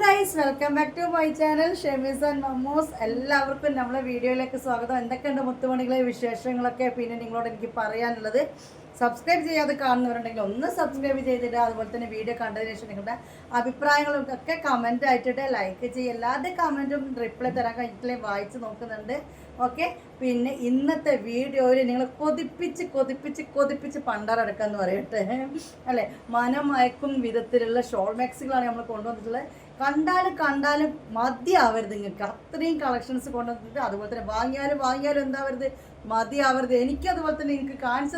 Guys, welcome back to my channel Shemees and Mammoos. എല്ലാവർക്കും നമ്മളെ വീഡിയോയിലേക്ക് സ്വാഗതം. എന്തൊക്കെയുണ്ട് മുത്തുമണികളെ വിശേഷങ്ങളൊക്കെ? പിന്നെ നിങ്ങളോട് എനിക്ക് പറയാനുള്ളത്, സബ്സ്ക്രൈബ് ചെയ്യാതെ കാണുന്നവരുണ്ടെങ്കിൽ ഒന്ന് സബ്സ്ക്രൈബ് ചെയ്തിട്ട് അതുപോലെ തന്നെ വീഡിയോ കണ്ടതിന് ശേഷം നിങ്ങളുടെ അഭിപ്രായങ്ങളും ഒക്കെ കമൻ്റ് ആയിട്ടിട്ട് ലൈക്ക് ചെയ്യുക. എല്ലാവരുടെ കമൻറ്റും റിപ്ലൈ തരാൻ കഴിഞ്ഞിട്ടില്ലേ, വായിച്ച് നോക്കുന്നുണ്ട്. ഓക്കെ, പിന്നെ ഇന്നത്തെ വീഡിയോയിൽ നിങ്ങൾ കൊതിപ്പിച്ച് പണ്ടാറടക്കാന്ന് പറയട്ടെ അല്ലേ, മനം മയക്കും വിധത്തിലുള്ള ഷോൾ മാക്സികളാണ് നമ്മൾ കൊണ്ടുവന്നിട്ടുള്ളത്. കണ്ടാലും മതിയാവരുത്, നിങ്ങൾക്ക് അത്രയും കളക്ഷൻസ് കൊണ്ടുവന്നിട്ട്. അതുപോലെ തന്നെ വാങ്ങിയാലും എന്താവരുത്, മതിയാവരുത്. എനിക്കതുപോലെ തന്നെ നിങ്ങൾക്ക് കാണിച്ചു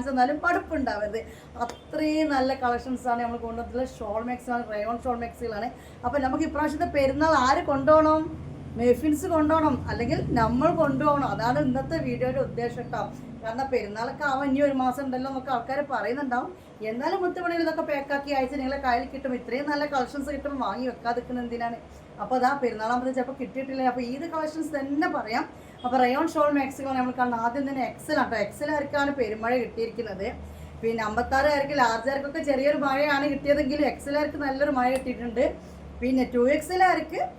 തന്നാലും പഠിപ്പുണ്ടാവരുത്. അത്രയും നല്ല കളക്ഷൻസാണ് നമ്മൾ കൊണ്ടുവന്നിട്ടുള്ളത്. ഷോൾ മാക്സിലാണ്, റയോൺ ഷോൾ മാക്സികളാണ്. അപ്പോൾ നമുക്ക് ഇപ്രാവശ്യത്തെ പെരുന്നാൾ ആര് കൊണ്ടുപോകണം? മെഫിൻസ് കൊണ്ടുപോകണം, അല്ലെങ്കിൽ നമ്മൾ കൊണ്ടുപോകണം. അതാണ് ഇന്നത്തെ വീഡിയോയുടെ ഉദ്ദേശം കേട്ടോ. കാരണം പെരുന്നാളൊക്കെ ആവാൻ ഇനി ഒരു മാസം ഉണ്ടല്ലോ എന്നൊക്കെ ആൾക്കാർ പറയുന്നുണ്ടാവും. എന്നാലും മുത്തുമണിയിൽ ഇതൊക്കെ പാക്കാക്കി അയച്ച് നിങ്ങളെ കയ്യിൽ കിട്ടും. ഇത്രയും നല്ല കളക്ഷൻസ് കിട്ടുമ്പോൾ വാങ്ങി വെക്കാതിരിക്കുന്നത് എന്തിനാണ്? അപ്പോൾ അതാ പെരുന്നാളാകുമ്പോൾ ചിലപ്പോൾ കിട്ടിയിട്ടില്ല. അപ്പോൾ ഈത് കളക്ഷൻസ് തന്നെ പറയാം. അപ്പോൾ റയോൺ ഷോൾ മാക്സികളാണ് നമ്മൾ കാണുന്നത്. ആദ്യം തന്നെ എക്സൽ ആട്ടോ. എക്സലാർക്കാണ് പെരുമഴ കിട്ടിയിരിക്കുന്നത്. പിന്നെ 56 ലാർജാർക്കൊക്കെ ചെറിയൊരു മഴയാണ് കിട്ടിയതെങ്കിലും എക്സലാർക്ക് നല്ലൊരു മഴ കിട്ടിയിട്ടുണ്ട്. പിന്നെ 2XL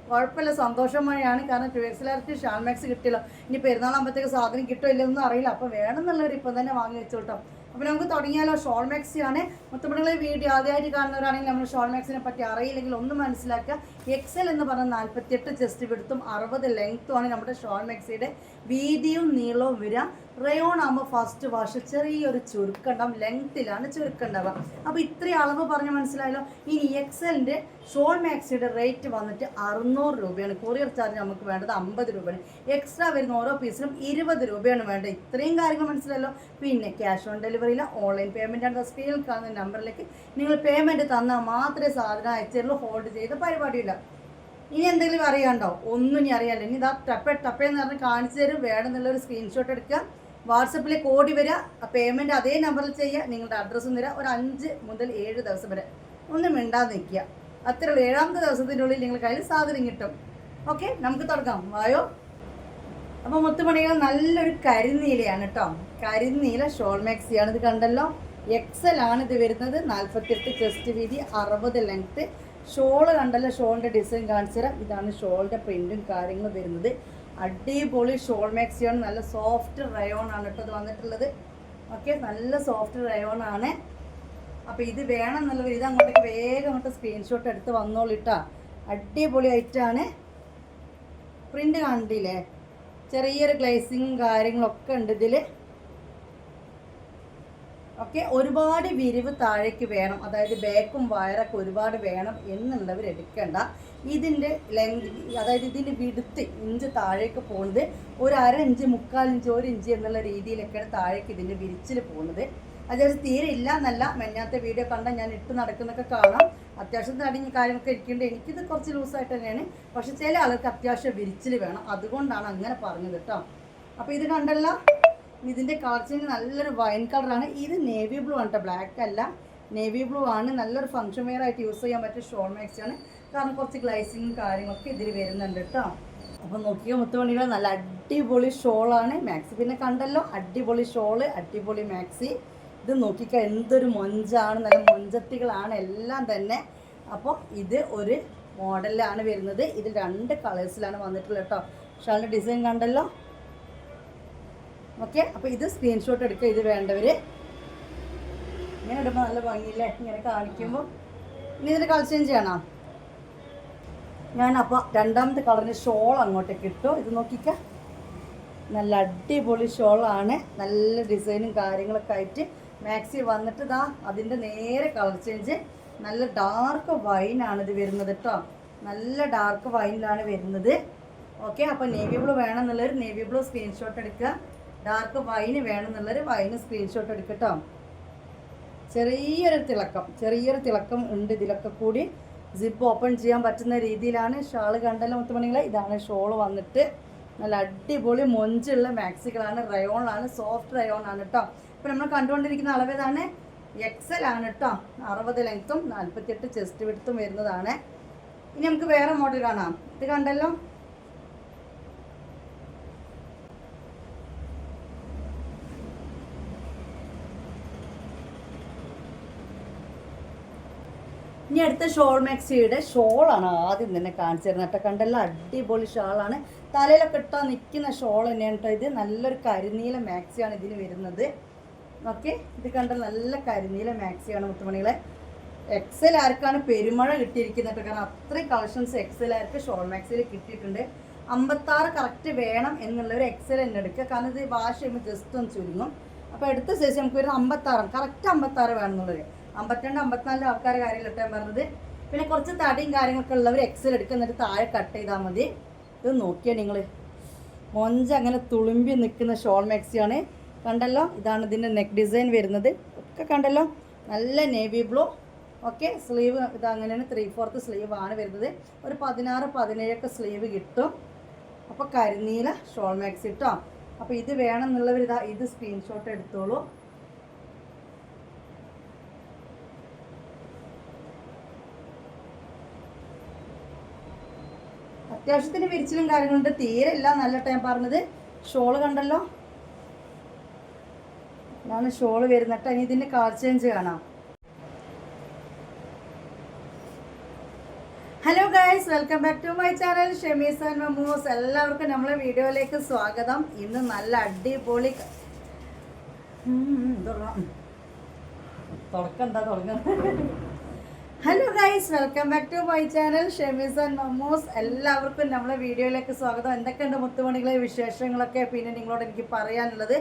കുഴപ്പമില്ല, സന്തോഷം മഴയാണ്. കാരണം 2XL ഷാൾ മാക്സ് കിട്ടിയല്ലോ. ഇനി പെരുന്നാളാകുമ്പോഴത്തേക്ക് സാധനം കിട്ടുമോ ഇല്ലെന്നൊന്നും അറിയില്ല. അപ്പോൾ വേണമെന്നുള്ളവർ ഇപ്പം തന്നെ വാങ്ങി വെച്ചോട്ടോ. അപ്പോൾ നമുക്ക് തുടങ്ങിയാലോ. ഷോൾ മാക്സിയാണ്. മുത്തുമണികളെ വീഡിയോ ആദ്യമായിട്ട് കാണുന്നവരാണെങ്കിൽ നമ്മൾ ഷോൾ മാക്സിനെ പറ്റി അറിയില്ലെങ്കിൽ ഒന്ന് മനസ്സിലാക്കുക. എക്സൽ എന്ന് പറഞ്ഞാൽ 48 ചെസ്റ്റ് വിടുത്തും 60 ലെങ്ത്തുമാണ് നമ്മുടെ ഷോൾ മാക്സിയുടെ വീതിയും നീളവും വരിക. റയോൺ ആകുമ്പോൾ ഫസ്റ്റ് വാഷ് ചെറിയൊരു ചുരുക്കുണ്ടാവും, ലെങ്ത്തിലാണ് ചുരുക്കുണ്ടാവുക. അപ്പോൾ ഇത്രയും അളവ് പറഞ്ഞ് മനസ്സിലായല്ലോ. ഇനി എക്സലിൻ്റെ ഷോൾ മാക്സിയുടെ റേറ്റ് വന്നിട്ട് 600 രൂപയാണ്. കൊറിയർ ചാർജ് നമുക്ക് വേണ്ടത് 50 രൂപയാണ്. എക്സ്ട്രാ വരുന്ന ഓരോ പീസിനും 20 രൂപയാണ് വേണ്ടത്. ഇത്രയും കാര്യങ്ങൾ മനസ്സിലായല്ലോ. പിന്നെ ക്യാഷ് ഓൺ ഡെലിവറിയില്ല, ഓൺലൈൻ പേയ്മെൻറ്റാണ്. സ്ക്രീനിൽ കാണുന്ന നമ്പറിലേക്ക് നിങ്ങൾ പേയ്മെൻറ്റ് തന്നാൽ മാത്രമേ സാധനം അയച്ചുള്ളൂ. ഹോൾഡ് ചെയ്ത പരിപാടിയില്ല. ഇനി എന്തെങ്കിലും അറിയാണ്ടോ? ഒന്നും ഇനി അറിയാമല്ലോ. ഇനി ഇതാ ടപ്പേന്ന് പറഞ്ഞ് കാണിച്ചു തരും. വേണമെന്നുള്ളൊരു സ്ക്രീൻഷോട്ട് എടുക്കുക, വാട്സപ്പിലേക്ക് ഓടി വരിക, പേയ്മെൻറ്റ് അതേ നമ്പറിൽ ചെയ്യുക. നിങ്ങളുടെ അഡ്രസ്സും തരിക. ഒരു 5 മുതൽ 7 ദിവസം വരെ ഒന്നും മിണ്ടാതെ നിൽക്കുക. അത്ര 7ാമത്തെ ദിവസത്തിനുള്ളിൽ നിങ്ങൾ കയ്യിൽ സാധനം കിട്ടും. ഓക്കെ, നമുക്ക് തുടങ്ങാം. വായോ. അപ്പോൾ മുത്തുമണികൾ നല്ലൊരു കരിനീലയാണ് കേട്ടോ. കരിനീല ഷോൾ മാക്സിയാണ്. ഇത് കണ്ടല്ലോ, എക്സൽ ആണ് ഇത് വരുന്നത്. 48 ചെസ്റ്റ് വീതി, 60 ലെങ്ത്ത്. ഷോള് കണ്ടല്ലോ, ഷോളിൻ്റെ ഡിസൈൻ കാണിച്ചു തരാം. ഇതാണ് ഷോളിൻ്റെ പ്രിൻറ്റും കാര്യങ്ങളും വരുന്നത്. അടിപൊളി ഷോൾ മാക്സിയാണ്. നല്ല സോഫ്റ്റ് റയോൺ ആണ് കേട്ടോ ഇത് വന്നിട്ടുള്ളത്. ഓക്കെ, നല്ല സോഫ്റ്റ് റയോൺ ആണ്. അപ്പോൾ ഇത് വേണം എന്നുള്ളവർ ഇത് അങ്ങോട്ടേക്ക് വേഗം അങ്ങോട്ട് സ്ക്രീൻഷോട്ട് എടുത്ത് വന്നോളിട്ടാ. അടിപൊളി ആയിട്ടാണ്. പ്രിൻ്റ് കണ്ടില്ലേ, ചെറിയൊരു ഗ്ലേസിങ്ങും കാര്യങ്ങളൊക്കെ ഉണ്ട് ഇതിൽ. ഓക്കെ, ഒരുപാട് വിരിവ് താഴേക്ക് വേണം, അതായത് ബാക്കും വയറൊക്കെ ഒരുപാട് വേണം എന്നുള്ളവർ എടുക്കേണ്ട. ഇതിൻ്റെ ലെങ്ത്, അതായത് ഇതിൻ്റെ വിടുത്ത് ഇഞ്ച് താഴേക്ക് പോകുന്നത് ഒരു 1/2 ഇഞ്ച്, 3/4 ഇഞ്ച്, 1 ഇഞ്ച് എന്നുള്ള രീതിയിലൊക്കെയാണ് താഴേക്ക് ഇതിൻ്റെ വിരിച്ചിൽ പോകുന്നത്. അത്യാവശ്യം തീരെ ഇല്ല എന്നല്ല, മെന്നാത്ത വീഡിയോ കണ്ടാൽ ഞാൻ ഇട്ട് നടക്കുന്നൊക്കെ കാണാം. അത്യാവശ്യം തടിഞ്ഞ കാര്യമൊക്കെ ഇരിക്കുന്നുണ്ട്. എനിക്കിത് കുറച്ച് ലൂസായിട്ട് തന്നെയാണ്. പക്ഷെ ചില ആൾക്ക് അത്യാവശ്യം വിരിച്ചിൽ വേണം, അതുകൊണ്ടാണ് അങ്ങനെ പറഞ്ഞത് കേട്ടോ. അപ്പോൾ ഇത് കണ്ടല്ലോ, ഇതിൻ്റെ കളർ ചേഞ്ച് നല്ലൊരു വൈൻ കളറാണ്. ഇത് നേവി ബ്ലൂ ആണ് കേട്ടോ, ബ്ലാക്ക് അല്ല, നേവി ബ്ലൂ ആണ്. നല്ലൊരു ഫംഗ്ഷൻ വെയർ ആയിട്ട് യൂസ് ചെയ്യാൻ പറ്റിയ ഷോൾ മാക്സിയാണ്. കാരണം കുറച്ച് ഗ്ലൈസിങ്ങും കാര്യങ്ങളൊക്കെ ഇതിൽ വരുന്നുണ്ട് കേട്ടോ. അപ്പോൾ നോക്കിയോ മുത്തുമണികൾ, നല്ല അടിപൊളി ഷോളാണ്. മാക്സി പിന്നെ കണ്ടല്ലോ, അടിപൊളി ഷോള്, അടിപൊളി മാക്സി. ഇത് നോക്കിക്കുക, എന്തൊരു മൊഞ്ചാണ്, നല്ല മൊഞ്ചത്തികളാണ് എല്ലാം തന്നെ. അപ്പോൾ ഇത് ഒരു മോഡലിലാണ് വരുന്നത്. ഇതിൽ 2 കളേഴ്സിലാണ് വന്നിട്ടുള്ളത് കേട്ടോ. ഷാളിൻ്റെ ഡിസൈൻ കണ്ടല്ലോ. ഓക്കെ, അപ്പോൾ ഇത് സ്ക്രീൻഷോട്ട് എടുക്കുക. ഇത് വേണ്ടവർ ഇങ്ങനെ ഇടുമ്പോൾ നല്ല ഭംഗിയില്ലേ ഇങ്ങനെ കാണിക്കുമ്പോൾ. ഇനി ഇതിൻ്റെ കളർ ചേഞ്ച് ചെയ്യണം ഞാൻ. അപ്പോൾ 2ാമത്തെ കളറിന് ഷോൾ അങ്ങോട്ടേക്ക് ഇട്ടു. ഇത് നോക്കിക്കുക, നല്ല അടിപൊളി ഷോളാണ്. നല്ല ഡിസൈനും കാര്യങ്ങളൊക്കെ ആയിട്ട് മാക്സി വന്നിട്ട് ഇതാ അതിൻ്റെ നേരെ കളർ ചേഞ്ച്. നല്ല ഡാർക്ക് വൈനാണ് ഇത് വരുന്നത് കേട്ടോ. നല്ല ഡാർക്ക് വൈനിലാണ് വരുന്നത്. ഓക്കെ, അപ്പോൾ നേവി ബ്ലൂ വേണമെന്നുള്ളവർ നേവി ബ്ലൂ സ്ക്രീൻഷോട്ട് എടുക്കുക. ഡാർക്ക് വൈന് വേണമെന്നുള്ളൊരു വൈന് സ്ക്രീൻഷോട്ട് എടുക്കട്ടോ. ചെറിയൊരു തിളക്കം ഉണ്ട് ഇതിലൊക്കെ കൂടി. സിപ്പ് ഓപ്പൺ ചെയ്യാൻ പറ്റുന്ന രീതിയിലാണ്. ഷാള് കണ്ടല്ലോ മുത്തുമണികളെ, ഇതാണ് ഷോള് വന്നിട്ട്. നല്ല അടിപൊളി മൊഞ്ചുള്ള മാക്സികളാണ്, റയോണാണ്, സോഫ്റ്റ് റയോൺ ആണ് കേട്ടോ. ഇപ്പോൾ നമ്മൾ കണ്ടുകൊണ്ടിരിക്കുന്ന അളവേതാണ്, എക്സൽ ആണ് കേട്ടോ. 60 ലെങ്ത്തും 48 ചെസ്റ്റ് വിടുത്തും വരുന്നതാണ്. ഇനി നമുക്ക് വേറെ മോഡൽ കാണാം. ഇത് കണ്ടല്ലോ, ഇനി അടുത്ത ഷോൾ മാക്സിയുടെ ഷോളാണ് ആദ്യം തന്നെ കാണിച്ചു തരുന്നത് കേട്ടോ. കണ്ടല്ലോ, അടിപൊളി ഷാളാണ്. തലയിലൊക്കെ ഇട്ടാൽ നിൽക്കുന്ന ഷോൾ തന്നെയാണ് കേട്ടോ. ഇത് നല്ലൊരു കരിനീല മാക്സിയാണ് ഇതിന് വരുന്നത്. ഓക്കെ, ഇത് കണ്ടല്ലോ, നല്ല കരിനീല മാക്സിയാണ് മുത്തുമണികളെ. എക്സൽ ആർക്കാണ് പെരുമഴ കിട്ടിയിരിക്കുന്നത് കേട്ടോ. കാരണം അത്രയും കളക്ഷൻസ് എക്സൽ ആർക്ക് ഷോൾ മാക്സിയിൽ കിട്ടിയിട്ടുണ്ട്. 56 കറക്റ്റ് വേണം എന്നുള്ളൊരു എക്സൽ തന്നെ എടുക്കുക. കാരണം ഇത് വാഷ് ചെയ്യുമ്പോൾ ജസ്റ്റ് ഒന്ന് ചുരുങ്ങും. അപ്പോൾ എടുത്ത ശേഷം നമുക്ക് വരുന്നത് 56, കറക്റ്റ് 56 വേണം എന്നുള്ളത്. 52, 54 ആൾക്കാരുടെ കാര്യമില്ല ഞാൻ പറഞ്ഞത്. പിന്നെ കുറച്ച് തടിയും കാര്യങ്ങളൊക്കെ ഉള്ളവർ എക്സൽ എടുക്കുക, എന്നിട്ട് താഴെ കട്ട് ചെയ്താൽ മതി. ഇത് നോക്കിയാൽ നിങ്ങൾ മൊഞ്ച അങ്ങനെ തുളുമ്പി നിൽക്കുന്ന ഷോൾ മാക്സിയാണ്. കണ്ടല്ലോ, ഇതാണ് ഇതിൻ്റെ നെക്ക് ഡിസൈൻ വരുന്നത്. ഒക്കെ കണ്ടല്ലോ, നല്ല നേവി ബ്ലൂ. ഓക്കെ, സ്ലീവ് ഇത് അങ്ങനെയാണ് 3/4 സ്ലീവ് ആണ് വരുന്നത്. ഒരു 16, 17 സ്ലീവ് കിട്ടും. അപ്പോൾ കരിനീല ഷോൾ മാക്സി കിട്ടോ. അപ്പോൾ ഇത് വേണമെന്നുള്ളവർ ഇതാ ഇത് സ്ക്രീൻഷോട്ട് എടുത്തോളൂ. അത്യാവശ്യത്തിന് വിരിച്ചിലും കാര്യങ്ങളുണ്ട്, തീരെ ഇല്ല നല്ല ടൈം പറഞ്ഞത്. ഷോള് കണ്ടല്ലോ, ഇതാണ് ഷോള് വരുന്നിട്ട്. ഇനി ഇതിൻ്റെ കളർ ചേഞ്ച് കാണാം. Hello guys, welcome back to my channel Shemees and Mammoos. എല്ലാവർക്കും നമ്മളെ വീഡിയോയിലേക്ക് സ്വാഗതം. ഇന്ന് നല്ല അടിപൊളി തുടങ്ങാം. Hello guys, welcome back to my channel Shemees and Mammoos. എല്ലാവർക്കും നമ്മളെ വീഡിയോയിലേക്ക് സ്വാഗതം. എന്തൊക്കെയുണ്ട് മുത്തുമണികളെ വിശേഷങ്ങളൊക്കെ? പിന്നെ നിങ്ങളോട് എനിക്ക് പറയാനുള്ളത്,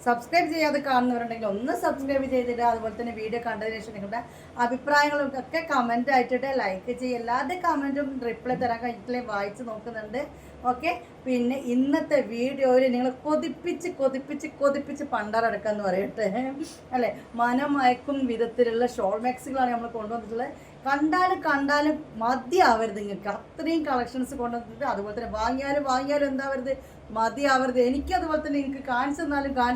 സബ്സ്ക്രൈബ് ചെയ്യാതെ കാണുന്നവരുണ്ടെങ്കിൽ ഒന്ന് സബ്സ്ക്രൈബ് ചെയ്തിട്ട്, അതുപോലെ തന്നെ വീഡിയോ കണ്ടതിന് ശേഷം നിങ്ങളുടെ അഭിപ്രായങ്ങളും ഒക്കെ കമൻ്റ് ആയിട്ടിട്ട് ലൈക്ക് ചെയ്യുക. എല്ലാവരുടെ കമൻറ്റും റിപ്ലൈ തരാൻ കഴിഞ്ഞിട്ടില്ലേ, വായിച്ച് നോക്കുന്നുണ്ട്. ഓക്കെ, പിന്നെ ഇന്നത്തെ വീഡിയോയിൽ നിങ്ങൾ കൊതിപ്പിച്ച് പണ്ടാറടക്കാന്ന് പറയട്ടെ അല്ലേ. മനമയക്കും വിധത്തിലുള്ള ഷോൾ മാക്സികളാണ് നമ്മൾ കൊണ്ടുവന്നിട്ടുള്ളത്. കണ്ടാലും മതിയാവരുത് നിങ്ങൾക്ക്. അത്രയും കളക്ഷൻസ് കൊണ്ടുവന്നിട്ട്, അതുപോലെ തന്നെ വാങ്ങിയാലും എന്താവരുത്, മതിയാവരുത്. എനിക്കതുപോലെ തന്നെ നിങ്ങൾക്ക് കാണിച്ചു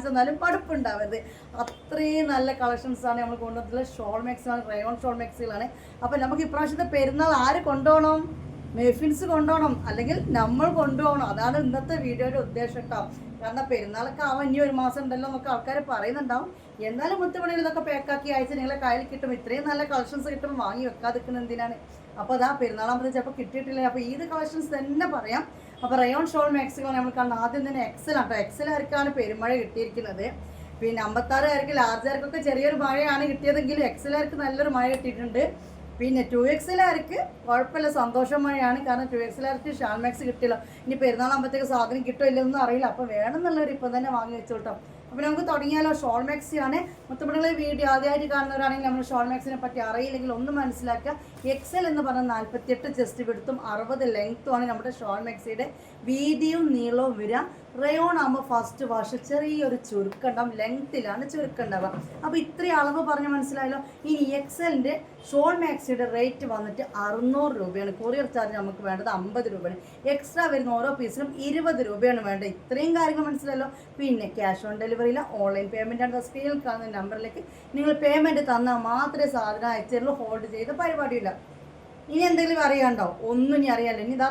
തന്നാലും പഠിപ്പുണ്ടാവരുത്. അത്രയും നല്ല കളക്ഷൻസാണ് നമ്മൾ കൊണ്ടുവന്നിട്ടുള്ളത്. ഷോൾ മാക്സികളാണ്, റയോൺ ഷോൾ മാക്സികളാണ്. അപ്പോൾ നമുക്ക് ഇപ്രാവശ്യത്തെ പെരുന്നാൾ ആര് കൊണ്ടുപോകണം? മെഫിൻസ് കൊണ്ടുപോകണം, അല്ലെങ്കിൽ നമ്മൾ കൊണ്ടുപോകണം. അതാണ് ഇന്നത്തെ വീഡിയോയുടെ ഉദ്ദേശം കേട്ടോ. കാരണം പെരുന്നാളൊക്കെ ആവാൻ ഇനി ഒരു മാസം ഉണ്ടല്ലോ എന്നൊക്കെ ആൾക്കാർ പറയുന്നുണ്ടാവും. എന്നാലും മുത്തുമണിയിൽ ഇതൊക്കെ പാക്കാക്കി അയച്ച് നിങ്ങളെ കയ്യിൽ കിട്ടും. ഇത്രയും നല്ല കളക്ഷൻസ് കിട്ടും, വാങ്ങി വെക്കാതിരിക്കുന്നത് എന്തിനാണ്? അപ്പോൾ അതാ പെരുന്നാളാകുമ്പോൾ ചിലപ്പോൾ കിട്ടിയിട്ടില്ല. അപ്പോൾ ഈദ് കളക്ഷൻസ് തന്നെ പറയാം. അപ്പോൾ റയോൺ ഷോൾ മാക്സികളാണ് നമ്മൾ കാണുന്നത്. ആദ്യം തന്നെ എക്സൽ ആട്ടോ. എക്സലാർക്കാണ് പെരുമഴ കിട്ടിയിരിക്കുന്നത്. പിന്നെ 56 ലാർജാർക്കൊക്കെ ചെറിയൊരു മഴയാണ് കിട്ടിയതെങ്കിലും എക്സലാർക്ക് നല്ലൊരു മഴ കിട്ടിയിട്ടുണ്ട്. പിന്നെ 2XL കുഴപ്പമില്ല, സന്തോഷം മഴയാണ്. കാരണം 2XL ഷാൾ മാക്സ് കിട്ടിയല്ലോ. ഇനി പെരുന്നാളാകുമ്പോഴത്തേക്ക് സാധനം കിട്ടോ ഇല്ലെന്നൊന്നും അറിയില്ല. അപ്പോൾ വേണമെന്നുള്ളവർ ഇപ്പം തന്നെ വാങ്ങി വെച്ചോട്ടോ. അപ്പോൾ നമുക്ക് തുടങ്ങിയാലോ. ഷോൾ മാക്സിയാണ്. മുത്തുമണികളെ വീഡിയോ ആദ്യമായിട്ട് കാണുന്നവരാണെങ്കിൽ നമ്മൾ ഷോൾ മാക്സിനെ പറ്റി അറിയില്ലെങ്കിൽ ഒന്ന് മനസ്സിലാക്കുക. എക്സൽ എന്ന് പറഞ്ഞാൽ 48 ചെസ്റ്റ് വിടുത്തും 60 ലെങ്ത്തുമാണ് നമ്മുടെ ഷോൾ മാക്സിയുടെ വീതിയും നീളവും വരിക. റയോൺ ആകുമ്പോൾ ഫസ്റ്റ് വാഷ് ചെറിയൊരു ചുരുക്കുണ്ടാവും, ലെങ്ത്തിലാണ് ചുരുക്കുണ്ടാവുക. അപ്പോൾ ഇത്രയും അളവ് പറഞ്ഞ് മനസ്സിലായല്ലോ. ഇനി എക്സലിൻ്റെ ഷോൾ മാക്സിയുടെ റേറ്റ് വന്നിട്ട് 600 രൂപയാണ്. കൊറിയർ ചാർജ് നമുക്ക് വേണ്ടത് 50 രൂപയാണ്. എക്സ്ട്രാ വരുന്ന ഓരോ പീസിനും 20 രൂപയാണ് വേണ്ടത്. ഇത്രയും കാര്യങ്ങൾ മനസ്സിലായല്ലോ. പിന്നെ ക്യാഷ് ഓൺ ഡെലിവറിയില്ല, ഓൺലൈൻ പേയ്മെൻറ്റാണ്. സ്ക്രീനിൽ കാണുന്ന നമ്പറിലേക്ക് നിങ്ങൾ പേയ്മെൻറ്റ് തന്നാൽ മാത്രമേ സാധനം അയച്ചുള്ളൂ. ഹോൾഡ് ചെയ്ത പരിപാടിയില്ല. ഇനി എന്തെങ്കിലും അറിയാണ്ടോ? ഒന്നും ഇനി അറിയാമല്ലോ. ഇനി ഇതാ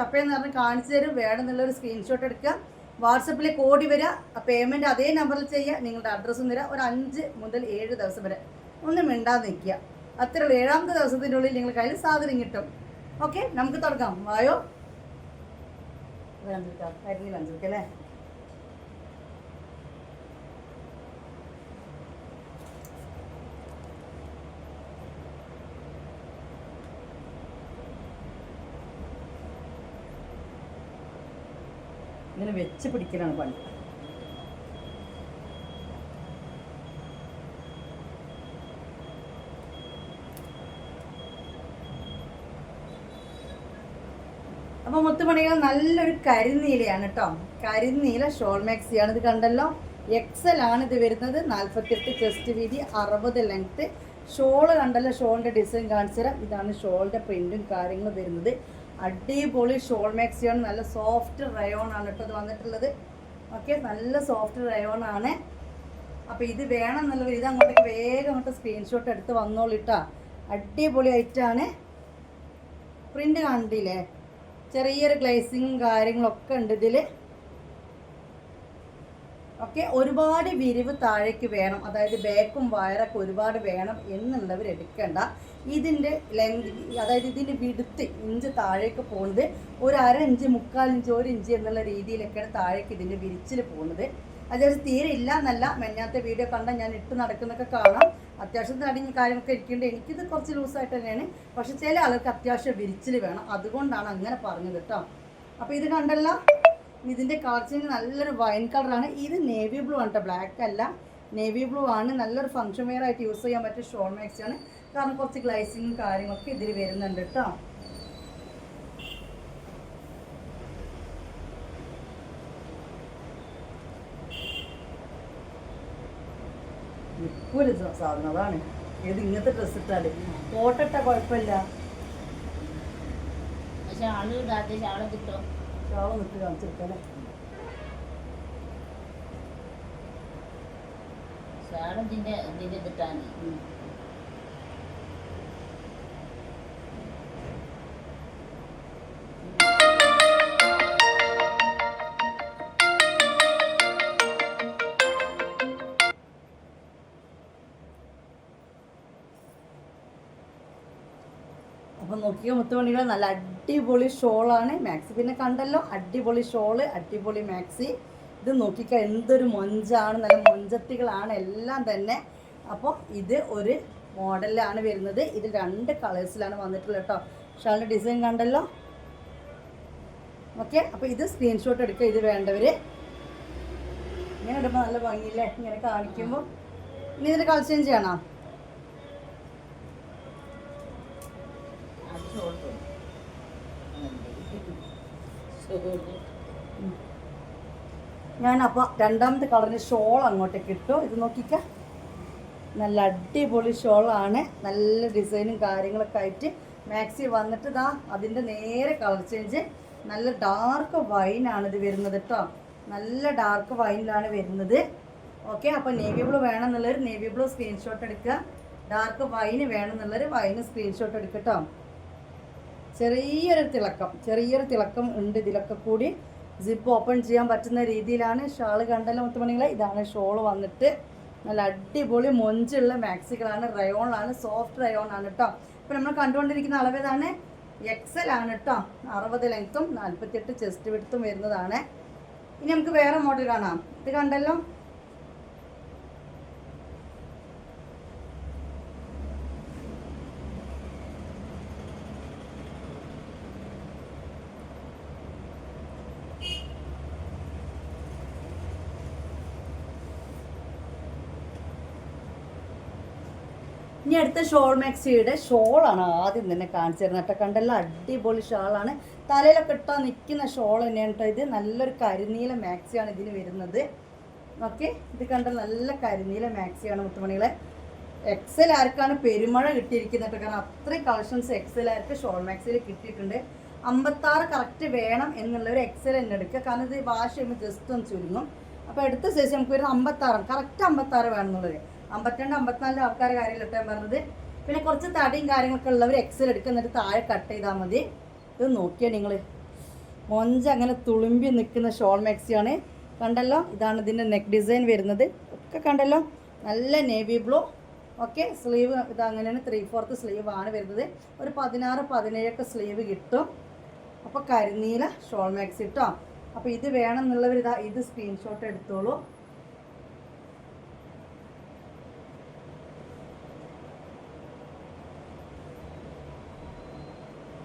ടപ്പേന്ന് പറഞ്ഞ് കാണിച്ചു തരും. വേണമെന്നുള്ളൊരു സ്ക്രീൻഷോട്ട് എടുക്കുക, വാട്സപ്പിലേക്ക് ഓടി വരിക. പേയ്മെൻറ്റ് അതേ നമ്പറിൽ ചെയ്യുക. നിങ്ങളുടെ അഡ്രസ്സും തരിക. ഒരു 5 മുതൽ 7 ദിവസം വരെ ഒന്നും മിണ്ടാതെ നിൽക്കുക. അത്രയുള്ളൂ. 7ാമത്തെ ദിവസത്തിൻ്റെ ഉള്ളിൽ നിങ്ങൾ കയ്യിൽ സാധനം കിട്ടും. ഓക്കെ, നമുക്ക് തുടങ്ങാം. വായോ, കരിനീല 5 അല്ലേ? ഇങ്ങനെ വെച്ച് പിടിക്കലാണ് പണി. അപ്പോൾ മുത്തുമണികൾ നല്ലൊരു കരിനീലയാണ് കേട്ടോ. കരിനീല ഷോൾ മാക്സിയാണ്. ഇത് കണ്ടല്ലോ, എക്സൽ ആണ് ഇത് വരുന്നത്. 48 ചെസ്റ്റ് വീതി, 60 ലെങ്ത്ത്. ഷോള് കണ്ടല്ലോ, ഷോളിൻ്റെ ഡിസൈൻ കാണിച്ചു തരാം. ഇതാണ് ഷോളിൻ്റെ പ്രിൻറ്റും കാര്യങ്ങളും വരുന്നത്. അടിപൊളി ഷോൾ മാക്സിയാണ്. നല്ല സോഫ്റ്റ് റയോൺ ആണ് കേട്ടോ ഇത് വന്നിട്ടുള്ളത്. ഓക്കെ, നല്ല സോഫ്റ്റ് റയോൺ ആണ്. അപ്പോൾ ഇത് വേണം എന്നുള്ളവർ ഇത് അങ്ങോട്ടേക്ക് വേഗം അങ്ങോട്ട് സ്ക്രീൻഷോട്ട് എടുത്ത് വന്നോളിട്ടാ. അടിപൊളി ആയിട്ടാണ്. പ്രിൻ്റ് കണ്ടില്ലേ, ചെറിയൊരു ഗ്ലേസിങ്ങും കാര്യങ്ങളൊക്കെ ഉണ്ട് ഇതിൽ. ഓക്കെ. ഒരുപാട് വിരിവ് താഴേക്ക് വേണം, അതായത് ബാക്കും വയറൊക്കെ ഒരുപാട് വേണം എന്നുള്ളവർ എടുക്കേണ്ട. ഇതിൻ്റെ ലെങ്ത്, അതായത് ഇതിൻ്റെ വിടുത്ത് ഇഞ്ച് താഴേക്ക് പോകുന്നത് ഒരു അര ഇഞ്ച്, 3/4 ഇഞ്ച്, 1 ഇഞ്ച് എന്നുള്ള രീതിയിലൊക്കെയാണ് താഴേക്ക് ഇതിൻ്റെ വിരിച്ചിൽ പോകുന്നത്. അത്യാവശ്യം തീരെ ഇല്ല എന്നല്ല, മെഞ്ഞാത്ത വീഡിയോ കണ്ടാൽ ഞാൻ ഇട്ട് നടക്കുന്നൊക്കെ കാണാം. അത്യാവശ്യം തടിഞ്ഞ കാര്യമൊക്കെ ഇരിക്കേണ്ടത്. എനിക്കിത് കുറച്ച് ലൂസായിട്ട് തന്നെയാണ്, പക്ഷെ ചില ആൾക്ക് അത്യാവശ്യം വിരിച്ചിൽ വേണം, അതുകൊണ്ടാണ് അങ്ങനെ പറഞ്ഞത് കേട്ടോ. അപ്പോൾ ഇത് കണ്ടല്ലോ, ഇതിൻ്റെ കളർ ചേഞ്ച് നല്ലൊരു വൈൻ കളറാണ്. ഇത് നേവി ബ്ലൂ ആണ് കേട്ടോ, ബ്ലാക്ക് അല്ല, നേവി ബ്ലൂ ആണ്. നല്ലൊരു ഫംഗ്ഷൻ വെയർ ആയിട്ട് യൂസ് ചെയ്യാൻ പറ്റിയ ഷോൾ മാക്സി ആണ്, കാരണം കുറച്ച് ഗ്ലൈസിങ്ങും കാര്യങ്ങളൊക്കെ ഇതിൽ വരുന്നുണ്ട് കേട്ടോ. ഇപ്പൊരു സാധനം അതാണ്, ഏത് ഇങ്ങനത്തെ ഡ്രസ്സ് ഇട്ടാല് ഫോട്ടോ ഇട്ടാൽ കുഴപ്പമില്ല. ഷാള് നിട്ട് കാണിച്ചെടുക്കാല്ലേ. അപ്പം നോക്കിയോ മുത്തുമണികൾ, നല്ല അടിപൊളി ഷോളാണ്. മാക്സി പിന്നെ കണ്ടല്ലോ, അടിപൊളി ഷോള്, അടിപൊളി മാക്സി. ഇത് നോക്കിക്കുക, എന്തൊരു മൊഞ്ചാണ്, നല്ല മൊഞ്ചത്തികളാണ് എല്ലാം തന്നെ. അപ്പോൾ ഇത് ഒരു മോഡലിലാണ് വരുന്നത്. ഇത് 2 കളേഴ്സിലാണ് വന്നിട്ടുള്ളത് കേട്ടോ. ഷാളിൻ്റെ ഡിസൈൻ കണ്ടല്ലോ. ഓക്കെ, അപ്പോൾ ഇത് സ്ക്രീൻഷോട്ട് എടുക്കുക, ഇത് വേണ്ടവർ. ഇങ്ങനെ ഇടുമ്പോൾ നല്ല ഭംഗിയില്ലേ ഇങ്ങനെ കാണിക്കുമ്പോൾ. ഇനി ഇതിൻ്റെ കളർ ചേഞ്ച് ചെയ്യണോ? ഞാനപ്പോൾ 2ാമത്തെ കളറിന് ഷോൾ അങ്ങോട്ടേക്ക് ഇട്ടു. ഇത് നോക്കിക്ക, നല്ല അടിപൊളി ഷോളാണ്, നല്ല ഡിസൈനും കാര്യങ്ങളൊക്കെ ആയിട്ട്. മാക്സി വന്നിട്ട് ഇതാ അതിൻ്റെ നേരെ കളർ ചേഞ്ച്, നല്ല ഡാർക്ക് വൈനാണ് ഇത് വരുന്നത് കേട്ടോ. നല്ല ഡാർക്ക് വൈനിലാണ് വരുന്നത്. ഓക്കെ, അപ്പോൾ നേവി ബ്ലൂ വേണമെന്നുള്ളൊരു നേവി ബ്ലൂ സ്ക്രീൻഷോട്ട് എടുക്കുക, ഡാർക്ക് വൈന് വേണമെന്നുള്ളൊരു വൈന് സ്ക്രീൻഷോട്ട് എടുക്കുക കേട്ടോ. ചെറിയൊരു തിളക്കം ഉണ്ട് ഇതിലൊക്കെ കൂടി. സിപ്പ് ഓപ്പൺ ചെയ്യാൻ പറ്റുന്ന രീതിയിലാണ് ഷാള്. കണ്ടല്ലോ മുത്തുമണികളെ, ഇതാണ് ഷോള് വന്നിട്ട്. നല്ല അടിപൊളി മൊഞ്ചുള്ള മാക്സികളാണ്, റയോണിലാണ്, സോഫ്റ്റ് റയോൺ ആണ് കേട്ടോ. ഇപ്പോൾ നമ്മൾ കണ്ടുകൊണ്ടിരിക്കുന്ന അളവ് ഏതാണ്? XL ആണ് കേട്ടോ. 60 ലെങ്ത്തും 48 ചെസ്റ്റ് വിഡ്ത്തും വരുന്നതാണ്. ഇനി നമുക്ക് വേറെ മോഡൽ കാണാം. ഇത് കണ്ടല്ലോ, ഇനി അടുത്ത ഷോൾ മാക്സിയുടെ ഷോളാണ് ആദ്യം തന്നെ കാണിച്ചു തരുന്നത് കേട്ടോ. കണ്ടല്ലോ, അടിപൊളി ഷാളാണ്, തലയിലൊക്കെ ഇട്ടാൽ നിൽക്കുന്ന ഷോൾ തന്നെയാണ് കേട്ടോ. ഇത് നല്ലൊരു കരിനീല മാക്സിയാണ് ഇതിന് വരുന്നത്. ഓക്കെ, ഇത് കണ്ടല്ലോ, നല്ല കരിനീല മാക്സിയാണ് മുത്തുമണികളെ. XL ആർക്കാണ് പെരുമഴ കിട്ടിയിരിക്കുന്നത് കേട്ടോ, കാരണം അത്രയും കളക്ഷൻസ് XL ആർക്ക് ഷോൾ മാക്സിയിൽ കിട്ടിയിട്ടുണ്ട്. 56 കറക്റ്റ് വേണം എന്നുള്ളൊരു XL തന്നെ എടുക്കുക, കാരണം ഇത് വാഷ് ചെയ്യുമ്പോൾ ജസ്റ്റ് ഒന്ന് ചുരുങ്ങും. അപ്പോൾ എടുത്ത ശേഷം നമുക്ക് വരുന്നത് 56, കറക്റ്റ് 56 വേണം എന്നുള്ളത്. 52, 54 ആൾക്കാരുടെ കാര്യമില്ല ഞാൻ പറഞ്ഞത്. പിന്നെ കുറച്ച് തടിയും കാര്യങ്ങളൊക്കെ ഉള്ളവർ XL എടുക്കുന്നിട്ട് താഴെ കട്ട് ചെയ്താൽ മതി. ഇത് നോക്കിയാൽ നിങ്ങൾ, മൊഞ്ച് അങ്ങനെ തുളുമ്പി നിൽക്കുന്ന ഷോൾ മാക്സിയാണ്. കണ്ടല്ലോ, ഇതാണ് ഇതിൻ്റെ നെക്ക് ഡിസൈൻ വരുന്നത്. ഒക്കെ കണ്ടല്ലോ, നല്ല നേവി ബ്ലൂ. ഓക്കെ, സ്ലീവ് ഇത് അങ്ങനെയാണ്, 3/4 സ്ലീവ് ആണ് വരുന്നത്. ഒരു 16, 17 സ്ലീവ് കിട്ടും. അപ്പോൾ കരിനീല ഷോൾ മാക്സി കേട്ടോ. അപ്പോൾ ഇത് വേണം എന്നുള്ളവർ ഇതാ ഇത് സ്ക്രീൻഷോട്ട് എടുത്തോളൂ.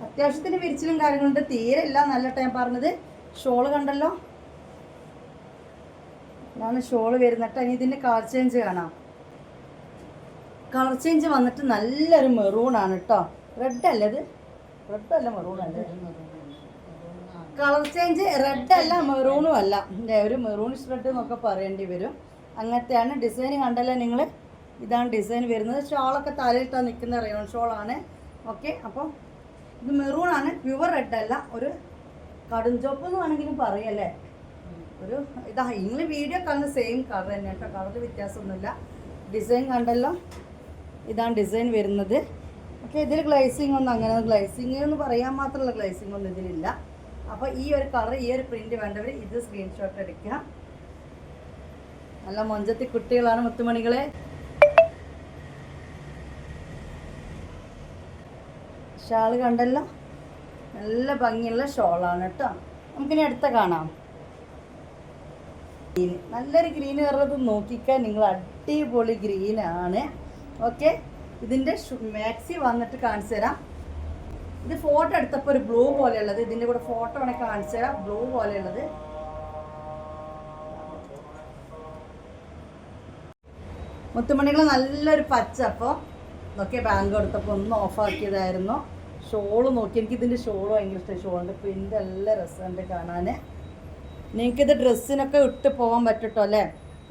അത്യാവശ്യത്തിന് വിരിച്ചിലും കാര്യങ്ങളുണ്ട്, തീരെ ഇല്ല നല്ല ടൈം പറഞ്ഞത്. ഷോള് കണ്ടല്ലോ, ഇതാണ് ഷോള് വരുന്നിട്ട്. ഇനി ഇതിൻ്റെ കളർ ചേഞ്ച് കാണാം. കളർ ചേഞ്ച് വന്നിട്ട് നല്ലൊരു മെറൂണാണ് കേട്ടോ. റെഡ് അല്ല, ഇത് റെഡ് അല്ല, മെറൂണല്ലേ. കളർ ചേഞ്ച് റെഡ് അല്ല, മെറൂണും അല്ല, ഒരു മെറൂണിഷ് റെഡ് എന്നൊക്കെ പറയേണ്ടി വരും. അങ്ങനത്തെയാണ് ഡിസൈൻ. കണ്ടല്ലോ നിങ്ങൾ, ഇതാണ് ഡിസൈൻ വരുന്നത്. ഷോളൊക്കെ തലയിട്ടാൽ നിൽക്കുന്ന റയോൺ ഷോളാണ്. ഓക്കെ, അപ്പോൾ ഇത് മെറൂണാണ്, പ്യുവർ റെഡ് അല്ല, ഒരു കടും ചോപ്പ് എന്ന് വേണമെങ്കിലും പറയല്ലേ. ഒരു ഇതാ നിങ്ങൾ വീഡിയോ കാണുന്ന സെയിം കളർ തന്നെ കേട്ടോ, കളർ വ്യത്യാസമൊന്നുമില്ല. ഡിസൈൻ കണ്ടല്ലോ, ഇതാണ് ഡിസൈൻ വരുന്നത്. ഓക്കെ, ഇതിൽ ഗ്ലൈസിങ് ഒന്നും അങ്ങനെ ഗ്ലൈസിങ് എന്ന് പറയാൻ മാത്രമുള്ള ഗ്ലൈസിങ് ഒന്നും ഇതിലില്ല. അപ്പോൾ ഈ ഒരു കളർ, ഈ ഒരു പ്രിൻറ്റ് വേണ്ടവർ ഇത് സ്ക്രീൻഷോട്ട് എടുക്കുക. നല്ല മൊഞ്ചത്തി കുട്ടികളാണ് മുത്തുമണികളെ. ഷാള് കണ്ടല്ലോ, നല്ല ഭംഗിയുള്ള ഷോളാണ് കേട്ടോ. നമുക്കിനി അടുത്ത കാണാം. നല്ലൊരു ഗ്രീൻ കളറത് നോക്കിക്കാൻ നിങ്ങൾ, അടിപൊളി ഗ്രീനാണ്. ഓക്കെ, ഇതിൻ്റെ മാക്സി വന്നിട്ട് കാണിച്ചു തരാം. ഇത് ഫോട്ടോ എടുത്തപ്പോൾ ഒരു ബ്ലൂ പോലെയുള്ളത്, ഇതിൻ്റെ കൂടെ ഫോട്ടോ വേണമെങ്കിൽ കാണിച്ചു തരാം. ബ്ലൂ പോലെയുള്ളത് മുത്തുമണികൾ, നല്ലൊരു പച്ച. അപ്പോൾ നോക്കിയ ബാങ്ക് എടുത്തപ്പോൾ ഒന്ന് ഓഫാക്കിയതായിരുന്നു. ഷോള് നോക്കി, എനിക്ക് ഇതിൻ്റെ ഷോള് ഭയങ്കര ഇഷ്ടമായി. ഷോളിൻ്റെ പ്രിൻ്റ് നല്ല രസമുണ്ട് കാണാൻ. നിങ്ങൾക്കിത് ഡ്രസ്സിനൊക്കെ ഇട്ട് പോകാൻ പറ്റട്ടോ അല്ലേ,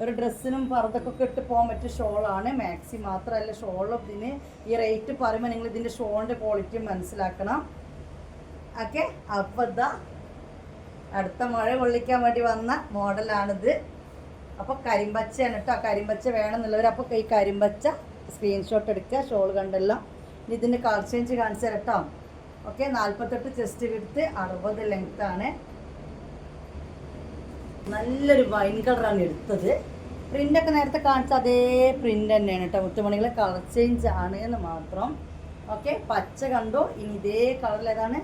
ഒരു ഡ്രസ്സിനും പർദ്ദക്കൊക്കെ ഇട്ട് പോകാൻ പറ്റിയ ഷോളാണ്. മാക്സി മാത്രമല്ല, ഷോളും ഇതിന് ഈ റേറ്റ് പറയുമ്പോൾ നിങ്ങൾ ഇതിൻ്റെ ഷോളിൻ്റെ ക്വാളിറ്റി മനസ്സിലാക്കണം. ഓക്കെ, അപ്പോൾ ഇതാ അടുത്ത മഴ കൊള്ളിക്കാൻ വേണ്ടി വന്ന മോഡലാണിത്. അപ്പോൾ കരിമ്പച്ചയാണ് കേട്ടോ. കരിമ്പച്ച വേണമെന്നുള്ളവർ അപ്പോൾ ഈ കരിമ്പച്ച സ്ക്രീൻഷോട്ട് എടുക്കുക. ഷോൾ കണ്ടല്ലോ. ഇനി ഇതിൻ്റെ കളർ ചേഞ്ച് കാണിച്ചു തരാം കേട്ടോ. Okay, 48 chest width, 60 ലെങ്ത്താണ്. നല്ലൊരു വൈൻ കളറാണ് എടുത്തത്. പ്രിൻ്റൊക്കെ നേരത്തെ കാണിച്ച അതേ പ്രിൻ്റ് തന്നെയാണ് കേട്ടോ. മുത്തുമണികളെ കളർ ചേഞ്ച് ആണ് എന്ന് മാത്രം. ഓക്കെ, പച്ച കണ്ടോ. ഇനി ഇതേ കളറിൽ ഏതാണ്,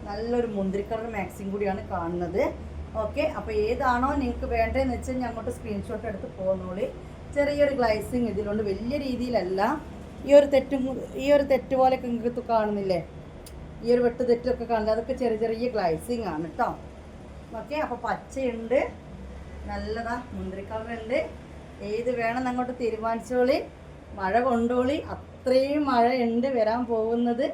നല്ലൊരു മുന്തിരി കളർ മാക്സിം കൂടിയാണ് കാണുന്നത്. ഓക്കെ, അപ്പോൾ ഏതാണോ നിങ്ങൾക്ക് വേണ്ടതെന്ന് വെച്ചാൽ ഞാൻ അങ്ങോട്ട് സ്ക്രീൻഷോട്ട് എടുത്ത് പോകുന്നോളി. ചെറിയൊരു ഗ്ലൈസിങ് ഇതിലുണ്ട്, വലിയ രീതിയിലല്ല. ഈ ഒരു തെറ്റ് പോലെയൊക്കെ നിങ്ങൾക്ക് കാണുന്നില്ലേ, ഈ ഒരു വെട്ട് തെറ്റൊക്കെ കാണുന്നത്, അതൊക്കെ ചെറിയ ചെറിയ ഗ്ലൈസിങ് ആണ് കേട്ടോ. ഓക്കെ, അപ്പോൾ പച്ചയുണ്ട്, നല്ലതാ മുന്തിരി കളറുണ്ട്. ഏത് വേണം അങ്ങോട്ട് തീരുമാനിച്ചോളി. മഴ കൊണ്ടോളി, അത്രയും മഴയുണ്ട് വരാൻ പോകുന്നത്.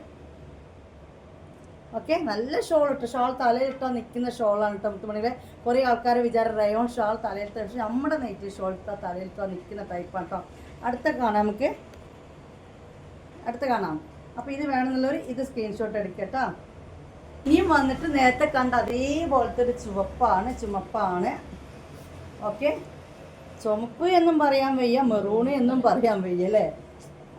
ഓക്കെ, നല്ല ഷോൾ ഇട്ട്, ഷാൾ തലയിലിട്ടാൽ നിൽക്കുന്ന ഷോളാണ് കേട്ടോ മുത്തുമണികളെ. കുറേ ആൾക്കാർ വിചാരം റയോൺ ഷാൾ തലയിലിട്ട, പക്ഷേ നമ്മുടെ നെയ്റ്റ് ഷോൾ ഇട്ടാൽ തലയിലിട്ടാൽ നിൽക്കുന്ന ടൈപ്പാണ് കേട്ടോ. അടുത്ത കാണാം, നമുക്ക് അടുത്ത കാണാം. അപ്പോൾ ഇത് വേണമെന്നുള്ളവർ ഇത് സ്ക്രീൻഷോട്ട് എടുക്കട്ടോ. ഇനിയും വന്നിട്ട് നേരത്തെ കണ്ട അതേപോലത്തെ ഒരു ചുമപ്പാണ്. ഓക്കെ, ചുമപ്പ് എന്നും പറയാൻ വയ്യ, മെറൂണ് എന്നും പറയാൻ വയ്യ അല്ലേ,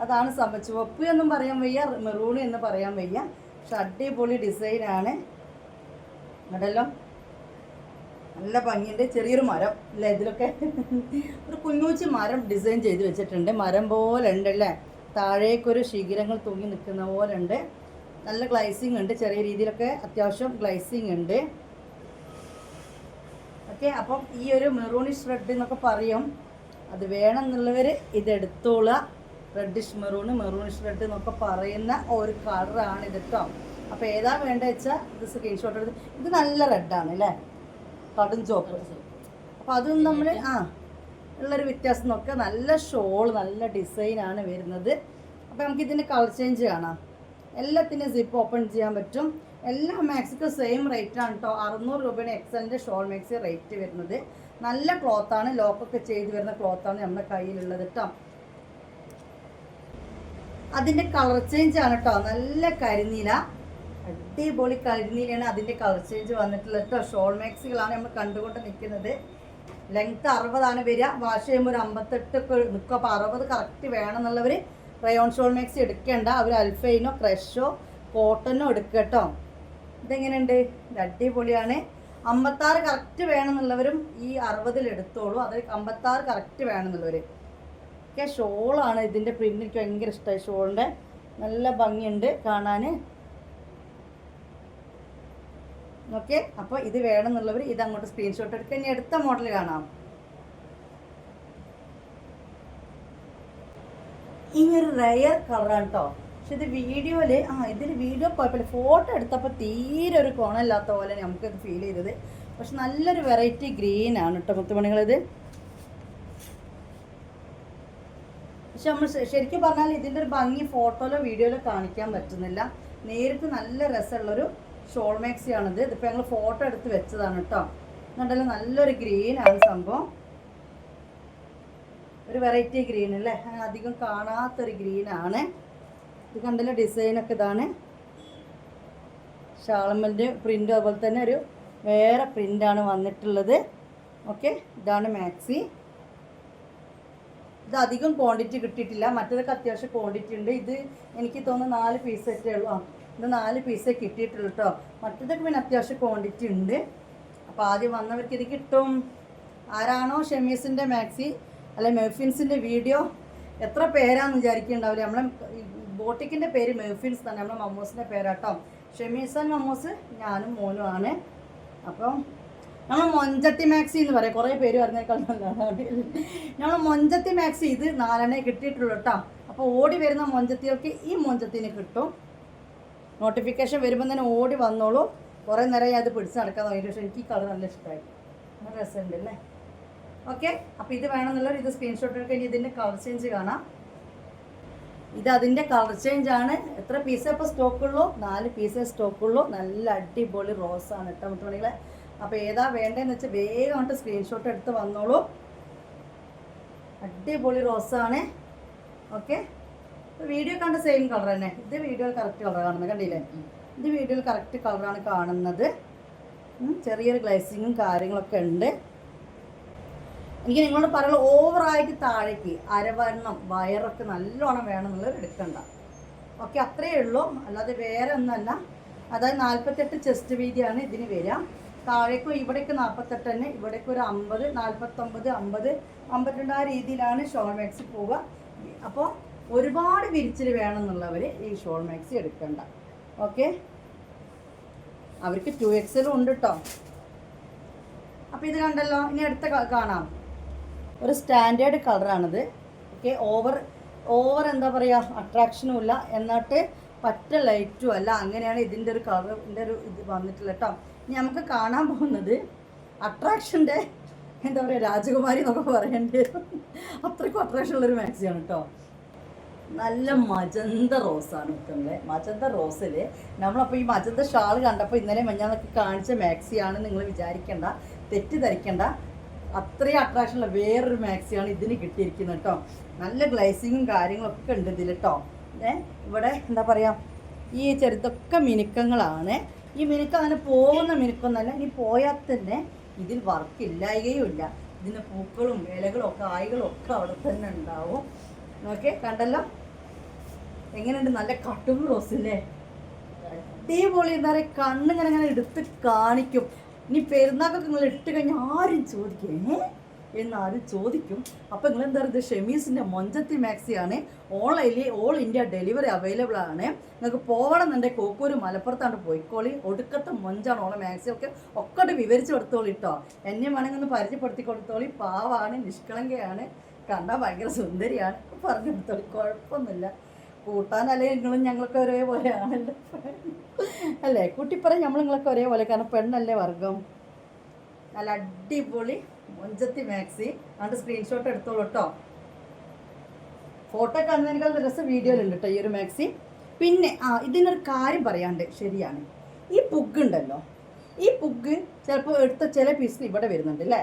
അതാണ് സംഭവം. ചുവപ്പ് എന്നും പറയാൻ വയ്യ, മെറൂണ് എന്ന് പറയാൻ വയ്യ. പക്ഷെ അടിപൊളി ഡിസൈനാണ് കണ്ടല്ലോ, നല്ല ഭംഗിയുണ്ട്. ചെറിയൊരു മരം അല്ലേ ഇതിലൊക്കെ, ഒരു കുഞ്ഞൂച്ചി മരം ഡിസൈൻ ചെയ്ത് വെച്ചിട്ടുണ്ട്. മരം പോലെ ഉണ്ട് അല്ലേ, താഴേക്കൊരു ശിഖരങ്ങൾ തൂങ്ങി നിൽക്കുന്ന പോലെ ഉണ്ട്. നല്ല ഗ്ലൈസിങ് ഉണ്ട്, ചെറിയ രീതിയിലൊക്കെ അത്യാവശ്യം ഗ്ലൈസിങ് ഉണ്ട്. ഓക്കെ, അപ്പം ഈ ഒരു മെറൂണിഷ് റെഡ് എന്നൊക്കെ പറയും, അത് വേണമെന്നുള്ളവർ ഇതെടുത്തോളുക. റെഡിഷ് മെറൂണിഷ് റെഡ് എന്നൊക്കെ പറയുന്ന ഒരു കളറാണ് ഇത് കേട്ടോ. അപ്പോൾ ഏതാ വേണ്ടത് വെച്ചാൽ ഇത് സ്ക്രീൻഷോട്ട് എടുത്ത്. ഇത് നല്ല റെഡാണ് അല്ലേ, കടും ചോപ്പ്. അപ്പോൾ അതും നമ്മൾ ഉള്ളൊരു വ്യത്യാസം നോക്കുക. നല്ല ഷോൾ, നല്ല ഡിസൈനാണ് വരുന്നത്. അപ്പോൾ നമുക്കിതിൻ്റെ കളർ ചേഞ്ച് കാണാം. എല്ലാത്തിനും സിപ്പ് ഓപ്പൺ ചെയ്യാൻ പറ്റും. എല്ലാ മാക്സിക്കും സെയിം റേറ്റാണ് കേട്ടോ. 600 രൂപയാണ് എക്സലിൻ്റെ ഷോൾ മാക്സി റേറ്റ് വരുന്നത്. നല്ല ക്ലോത്താണ്, ലോക്കൊക്കെ ചെയ്ത് വരുന്ന ക്ലോത്താണ് നമ്മുടെ കയ്യിലുള്ളത് കേട്ടോ. അതിൻ്റെ കളർ ചേഞ്ച് ആണ് കേട്ടോ, നല്ല കരിനീല, അടിപൊളി കരിനീലയാണ് അതിൻ്റെ കളർ ചേഞ്ച് വന്നിട്ടുള്ളത് കേട്ടോ. ഷോൾ മാക്സികളാണ് നമ്മൾ കണ്ടുകൊണ്ട് നിൽക്കുന്നത്. ലെങ്ത്ത് 60 വരിക, വാഷ് ചെയ്യുമ്പോൾ ഒരു 58 ഒക്കെ നിൽക്കും. അപ്പോൾ 60 കറക്റ്റ് വേണമെന്നുള്ളവർ റയോൺ ഷോൾ മാക്സി എടുക്കേണ്ട, അവർ അൽഫൈനോ ക്രഷോ കോട്ടനോ എടുക്കുക കേട്ടോ. ഇതെങ്ങനെയുണ്ട്, ഇത് അടിപൊളിയാണ്. 56 കറക്റ്റ് വേണമെന്നുള്ളവരും ഈ 60 എടുത്തോളൂ. അത് 56 കറക്റ്റ് വേണമെന്നുള്ളവർ. ഓക്കെ, ഷോളാണ് ഇതിൻ്റെ പ്രിൻ്റ്, എനിക്ക് ഭയങ്കര ഇഷ്ടമായി. ഷോളിൻ്റെ നല്ല ഭംഗിയുണ്ട് കാണാൻ. ഓക്കെ, അപ്പോൾ ഇത് വേണമെന്നുള്ളവർ ഇതങ്ങോട്ട് സ്ക്രീൻഷോട്ട് എടുക്കുക. ഇനി അടുത്ത മോഡൽ കാണാം. ഇനി ഒരു റയർ കളറാണ് കേട്ടോ. പക്ഷെ ഇത് വീഡിയോയിൽ ഇതിൽ വീഡിയോ കുഴപ്പമില്ല, ഫോട്ടോ എടുത്തപ്പോൾ തീരെ ഒരു കോണമില്ലാത്ത പോലെ നമുക്കത് ഫീൽ ചെയ്തത്. പക്ഷെ നല്ലൊരു വെറൈറ്റി ഗ്രീനാണ് കേട്ടോ മുത്തുമണികളിത്. പക്ഷെ നമ്മൾ ശരിക്കും പറഞ്ഞാൽ ഇതിൻ്റെ ഒരു ഭംഗി ഫോട്ടോയിലോ വീഡിയോയിലോ കാണിക്കാൻ പറ്റുന്നില്ല. നേരിട്ട് നല്ല രസമുള്ളൊരു ഷോൾ മാക്സിയാണിത്. ഇതിപ്പോൾ ഞങ്ങൾ ഫോട്ടോ എടുത്ത് വെച്ചതാണ് കേട്ടോ. എന്നുണ്ടല്ലോ നല്ലൊരു ഗ്രീനാണ് സംഭവം, ഒരു വെറൈറ്റി ഗ്രീൻ അല്ലേ, അധികം കാണാത്തൊരു ഗ്രീനാണ് ഇത്. കണ്ടല്ലോ ഡിസൈനൊക്കെ ഇതാണ്. ഷാളമ്മൻ്റെ പ്രിൻ്റ് അതുപോലെ തന്നെ ഒരു വേറെ പ്രിൻ്റാണ് വന്നിട്ടുള്ളത്. ഓക്കെ, ഇതാണ് മാക്സി. ഇത് അധികം ക്വാണ്ടിറ്റി കിട്ടിയിട്ടില്ല, മറ്റേതൊക്കെ അത്യാവശ്യം ക്വാണ്ടിറ്റി ഉണ്ട്. ഇത് എനിക്ക് തോന്നുന്നു 4 പീസൊക്കെ ഉള്ളൂ. ഇത് 4 പീസേ കിട്ടിയിട്ടുള്ളൂ കേട്ടോ. മറ്റേതൊക്കെ പിന്നെ അത്യാവശ്യം ക്വാണ്ടിറ്റി ഉണ്ട്. അപ്പോൾ ആദ്യം വന്നവർക്ക് ഇത് കിട്ടും. ആരാണോ ഷെമീസിൻ്റെ മാക്സി അല്ലെ മെഫിൻസിൻ്റെ വീഡിയോ എത്ര പേരാന്ന് വിചാരിക്കുന്നുണ്ടാവില്ല. നമ്മളെ ബോട്ടിക്കിൻ്റെ പേര് മെഫിൻസ് തന്നെ, നമ്മളെ മമ്മൂസിൻ്റെ പേരാട്ടോ. ഷെമീസ് ആൻഡ് മമ്മൂസ് ഞാനും മോനും ആണ്. അപ്പം നമ്മൾ മൊഞ്ചത്തി മാക്സി എന്ന് പറയാം, കുറേ പേര് പറഞ്ഞേക്കാൾ നല്ലതാണ്. നമ്മൾ മൊഞ്ചത്തി മാക്സി ഇത് 4 കിട്ടിയിട്ടുള്ളൂ കേട്ടോ. അപ്പോൾ ഓടി വരുന്ന മൊഞ്ചത്തികൾക്ക് ഈ മൊഞ്ചത്തിന് കിട്ടും. നോട്ടിഫിക്കേഷൻ വരുമ്പോൾ തന്നെ ഓടി വന്നോളൂ. കുറേ നേരം അത് പിടിച്ച് നടക്കാൻ തുടങ്ങിയിട്ട്. പക്ഷേ എനിക്ക് ഈ കളർ നല്ല ഇഷ്ടമായി, നല്ല രസമുണ്ട് അല്ലേ. ഓക്കെ, അപ്പോൾ ഇത് വേണമെന്നുള്ളവർ ഇത് സ്ക്രീൻഷോട്ട് എടുക്കുക. ഇനി ഇതിൻ്റെ കളർ ചേഞ്ച് കാണാം. ഇത് അതിൻ്റെ കളർ ചേഞ്ച് ആണ്. എത്ര പീസേ ഇപ്പോൾ സ്റ്റോക്കുള്ളൂ? 4 പീസേ സ്റ്റോക്കുള്ളൂ. നല്ല അടിപൊളി റോസാണ് കേട്ടോ മുത്തുമണികളെ. അപ്പോൾ ഏതാ വേണ്ടതെന്ന് വെച്ചാൽ വേഗം അങ്ങോട്ട് സ്ക്രീൻഷോട്ട് എടുത്ത് വന്നോളൂ. അടിപൊളി റോസാണ്. ഓക്കെ, വീഡിയോ കണ്ട സെയിം കളർ തന്നെ. ഇത് വീഡിയോയിൽ കറക്റ്റ് കളർ കാണുന്നത് കണ്ടില്ലേ? ഇത് വീഡിയോയിൽ കറക്റ്റ് കളറാണ് കാണുന്നത്. ചെറിയൊരു ഗ്ലേസിങ്ങും കാര്യങ്ങളൊക്കെ ഉണ്ട്. എനിക്ക് നിങ്ങളോട് പറയുള്ളൂ, ഓവറായിട്ട് താഴേക്ക് അരവണ്ണം വയറൊക്കെ നല്ലോണം വേണമെന്നുള്ളവർ എടുക്കണ്ട. ഓക്കെ, അത്രയേ ഉള്ളൂ, അല്ലാതെ വേറെ ഒന്നല്ല. അതായത് 48 ചെസ്റ്റ് വീതിയാണ് ഇതിന് വരിക. താഴേക്കും ഇവിടേക്ക് 48 തന്നെ, ഇവിടേക്ക് ഒരു 50, 49, 50, 52 ആ രീതിയിലാണ് ഷോൾ മാക്സി പോവുക. അപ്പോൾ ഒരുപാട് വിരിച്ചിൽ വേണമെന്നുള്ളവർ ഈ ഷോൾ മാക്സി എടുക്കണ്ട. ഓക്കെ, അവർക്ക് 2XL ഉണ്ട് കേട്ടോ. അപ്പോൾ ഇത് കണ്ടല്ലോ. ഇനി അടുത്ത കാണാം. ഒരു സ്റ്റാൻഡേർഡ് കളറാണിത്. ഓക്കെ, ഓവർ എന്താ പറയുക, അട്രാക്ഷനും ഇല്ല, എന്നിട്ട് പറ്റ ലൈറ്റും അല്ല. അങ്ങനെയാണ് ഇതിൻ്റെ ഒരു കളറിൻ്റെ ഒരു ഇത് വന്നിട്ടുള്ളത് കേട്ടോ. ഇനി നമുക്ക് കാണാൻ പോകുന്നത് അട്രാക്ഷൻ്റെ എന്താ പറയുക, രാജകുമാരി എന്നൊക്കെ പറയേണ്ടി വരും. അത്രയ്ക്കും അട്രാക്ഷൻ ഉള്ളൊരു മാക്സിയാണ് കേട്ടോ. നല്ല മജന്ത റോസാണ് കിട്ടുന്നത്. മജന്ത റോസിൽ നമ്മളപ്പോൾ ഈ മജന്ത ഷാൾ കണ്ടപ്പോൾ ഇന്നലെ മഞ്ഞാന്നൊക്കെ കാണിച്ച മാക്സിയാണ് നിങ്ങൾ വിചാരിക്കേണ്ട, തെറ്റിദ്ധരിക്കേണ്ട. അത്രയും അട്രാക്ഷനുള്ള വേറൊരു മാക്സിയാണ് ഇതിന് കിട്ടിയിരിക്കുന്നത് കേട്ടോ. നല്ല ഗ്ലേസിങ്ങും കാര്യങ്ങളൊക്കെ ഉണ്ട് ഇതിൽ കേട്ടോ. ഇവിടെ എന്താ പറയുക, ഈ ചെറുതൊക്കെ മിനുക്കങ്ങളാണ്. ഈ മിനുക്കം അങ്ങനെ പോകുന്ന മിനുക്കൊന്നല്ല. ഇനി പോയാൽ തന്നെ ഇതിൽ വർക്കില്ലായകയും ഇല്ല. ഇതിന് പൂക്കളും ഇലകളും ഒക്കെ കായ്കളും ഒക്കെ അവിടെ തന്നെ ഉണ്ടാവും. ഓക്കെ, കണ്ടല്ലോ എങ്ങനെയുണ്ട്? നല്ല കട്ടും റോസില്ലേ, അടിപൊളി. എന്താ പറയുക, കണ്ണിങ്ങനെ അങ്ങനെ എടുത്ത് കാണിക്കും. ഇനി പെരുന്നാക്കൊക്കെ നിങ്ങൾ ഇട്ട് കഴിഞ്ഞാൽ ആരും ചോദിക്കും എന്നാരും ചോദിക്കും. അപ്പോൾ നിങ്ങൾ എന്താ പറയുക, ഷെമീസിൻ്റെ മൊഞ്ചത്തി മാക്സിയാണ്. ഓൺലൈനിൽ ഓൾ ഇന്ത്യ ഡെലിവറി അവൈലബിൾ ആണ്. നിങ്ങൾക്ക് പോകണമെന്നുണ്ടെങ്കിൽ കോക്കൂര് മലപ്പുറത്താണ് പോയിക്കോളി. ഒടുക്കത്തെ മൊഞ്ചാണ് ഓളെ മാക്സി. ഒക്കെ വിവരിച്ച് കൊടുത്തോളി കേട്ടോ. എന്നെ വേണമെങ്കിൽ ഒന്ന് പരിചയപ്പെടുത്തി കൊടുത്തോളി. പാവാണ്, നിഷ്കളങ്കയാണ്, കണ്ടാൽ ഭയങ്കര സുന്ദരിയാണ്. പറഞ്ഞു കൊടുത്തോളി, കുഴപ്പമൊന്നുമില്ല. കൂട്ടാനല്ലേ നിങ്ങളും ഞങ്ങളൊക്കെ ഒരേപോലെ ആണല്ലോ അല്ലേ? കൂട്ടിപ്പറയും നിങ്ങളൊക്കെ ഒരേപോലെ, കാരണം പെണ്ണല്ലേ വർഗം. നല്ല അടിപൊളി മൊഞ്ചത്തി മാക്സി. അതുകൊണ്ട് സ്ക്രീൻഷോട്ട് എടുത്തോളൂ കേട്ടോ. ഫോട്ടോ കാണുന്നതിനേക്കാൾ രസം വീഡിയോയിലുണ്ട് കേട്ടോ ഈ ഒരു മാക്സി. പിന്നെ ഇതിനൊരു കാര്യം പറയാണ്ട്, ശരിയാണ്, ഈ പുഗ് ഉണ്ടല്ലോ, ഈ പുഗ് ചിലപ്പോൾ എടുത്ത ചില പീസിൽ ഇവിടെ വരുന്നുണ്ട് അല്ലേ?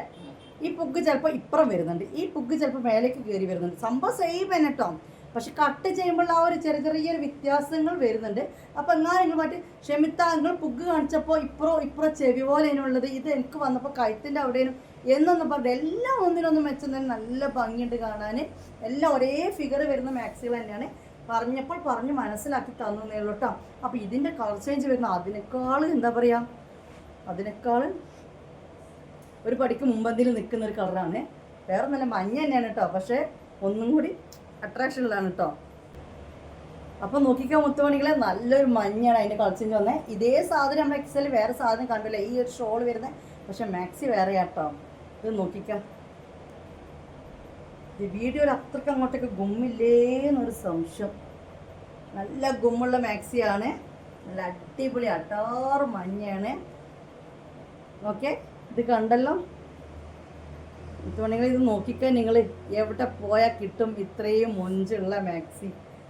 ഈ പുഗ് ചിലപ്പോൾ ഇപ്പുറം വരുന്നുണ്ട്, ഈ പുഗ് ചിലപ്പോൾ മേലേക്ക് കയറി വരുന്നുണ്ട്. സംഭവം സെയിം തന്നെ കേട്ടോ. പക്ഷെ കട്ട് ചെയ്യുമ്പോൾ ആ ഒരു ചെറിയൊരു വ്യത്യാസങ്ങൾ വരുന്നുണ്ട്. അപ്പോൾ എങ്ങാനും മാറ്റി ക്ഷമിത്ത നിങ്ങൾ പുഗ് കാണിച്ചപ്പോൾ ഇപ്പുറം ചെവി പോലെ അതിനുള്ളത്, ഇത് എനിക്ക് വന്നപ്പോൾ കഴുത്തിൻ്റെ അവിടെയും എന്നൊന്നും പറഞ്ഞു. എല്ലാം ഒന്നിനൊന്നും മെച്ചം തന്നെ, നല്ല ഭംഗിയുണ്ട് കാണാൻ. എല്ലാം ഒരേ ഫിഗർ വരുന്ന മാക്സികൾ തന്നെയാണ്. പറഞ്ഞപ്പോൾ പറഞ്ഞ് മനസ്സിലാക്കി തന്നേ ഉള്ളൂ കേട്ടോ. അപ്പോൾ ഇതിൻ്റെ കളർ ചേഞ്ച് വരുന്ന അതിനേക്കാൾ എന്താ പറയുക, അതിനേക്കാൾ ഒരു പടിക്ക് മുമ്പന്തിൽ നിൽക്കുന്ന ഒരു കളറാണ്. വേറെ നല്ല മഞ്ഞ തന്നെയാണ് കേട്ടോ, പക്ഷേ ഒന്നും കൂടി അട്രാക്ഷനിലാണ് കേട്ടോ. അപ്പോൾ നോക്കിക്കാൻ മുത്തുമണികളെ, നല്ലൊരു മഞ്ഞയാണ് അതിൻ്റെ കളർ ചേഞ്ച് വന്നത്. ഇതേ സാധനം നമ്മുടെ എക്സൽ വേറെ സാധനം കണ്ടില്ല, ഈ ഒരു ഷോൾ വരുന്നത്. പക്ഷെ മാക്സി വേറെ കേട്ടോ. ഇത് നോക്കിക്കാം, ഇത് വീഡിയോയിൽ അത്രയ്ക്ക് അങ്ങോട്ടേക്ക് ഗുമ്മില്ലേ എന്നൊരു സംശയം. നല്ല ഗുമ്മുള്ള മാക്സിയാണ്, നല്ല അടിപൊളി അടാറ് മഞ്ഞയാണ്. ഓക്കെ, ഇത് കണ്ടല്ലോ മുത്തുമണികൾ. ഇത് നോക്കിക്കാൻ നിങ്ങൾ എവിടെ പോയാൽ കിട്ടും ഇത്രയും മൊഞ്ചുള്ള മാക്സി.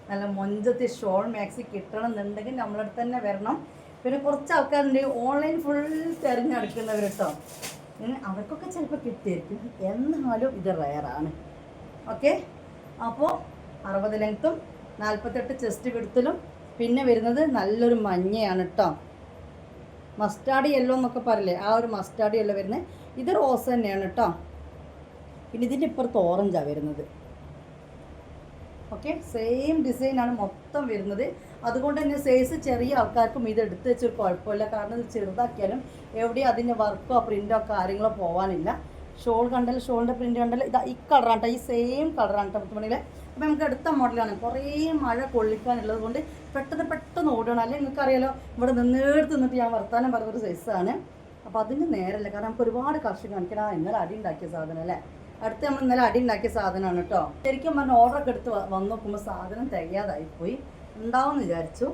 നല്ല മൊഞ്ചത്തി ഷോൾ മാക്സി കിട്ടണം എന്നുണ്ടെങ്കിൽ നമ്മളടുത്ത് തന്നെ വരണം. പിന്നെ കുറച്ച് ആൾക്കാരുണ്ട് ഓൺലൈൻ ഫുൾ തിരഞ്ഞെടുക്കുന്നവർ കേട്ടോ. അവർക്കൊക്കെ ചിലപ്പോൾ കിട്ടിയിരിക്കും, എന്നാലും ഇത് റെയറാണ്. ഓക്കെ, അപ്പോൾ 60 ലെങ്ത്തും 48 ചെസ്റ്റ് വിടുത്തലും പിന്നെ വരുന്നത് നല്ലൊരു മഞ്ഞയാണ് കേട്ടോ. മസ്റ്റാർഡ് യെല്ലോ എന്നൊക്കെ പറയില്ലേ, ആ ഒരു മസ്റ്റാർഡ് യെല്ലോ വരുന്നത്. ഇത് റോസ് തന്നെയാണ് കേട്ടോ. പിന്നെ ഇതിൻ്റെ ഇപ്പുറത്ത് ഓറഞ്ചാണ് വരുന്നത്. ഓക്കെ, സെയിം ഡിസൈനാണ് മൊത്തം വരുന്നത്. അതുകൊണ്ട് തന്നെ സൈസ് ചെറിയ ആൾക്കാർക്കും ഇത് എടുത്ത് വെച്ചൊരു കുഴപ്പമില്ല. കാരണം ഇത് ചെറുതാക്കിയാലും എവിടെയും അതിൻ്റെ വർക്കോ പ്രിൻ്റോ കാര്യങ്ങളോ പോകാനില്ല. ഷോൾ കണ്ടല്ലോ, ഷോളിൻ്റെ പ്രിൻ്റ് കണ്ടല്ലോ, ഇതാ ഈ കളറാണ് കേട്ടോ, ഈ സെയിം കളറാണ് കേട്ടോ മുത്തുമണികളെ. അപ്പോൾ നമുക്ക് അടുത്ത മോഡലാണ്. കുറേ മഴ കൊള്ളിക്കാനുള്ളത് കൊണ്ട് പെട്ടെന്ന് ഓടണം. അല്ലെങ്കിൽ നിങ്ങൾക്കറിയാലോ ഇവിടെ നിന്നിട്ട് ഞാൻ വർത്താനം പറഞ്ഞൊരു സൈസാണ്. അപ്പോൾ അതിന് നേരല്ല, കാരണം നമുക്ക് ഒരുപാട് കർഷകർ കാണിക്കണം. ഇന്നലെ അടി ഉണ്ടാക്കിയ സാധനം അല്ലേ, അടുത്ത് നമ്മൾ ഇന്നലെ അടി ഉണ്ടാക്കിയ സാധനമാണ് കേട്ടോ. ശരിക്കും പറഞ്ഞാൽ ഓർഡറൊക്കെ എടുത്ത് വന്ന് നോക്കുമ്പോൾ സാധനം തികയാതായിപ്പോയി, ഉണ്ടാവും വിചാരിച്ചു.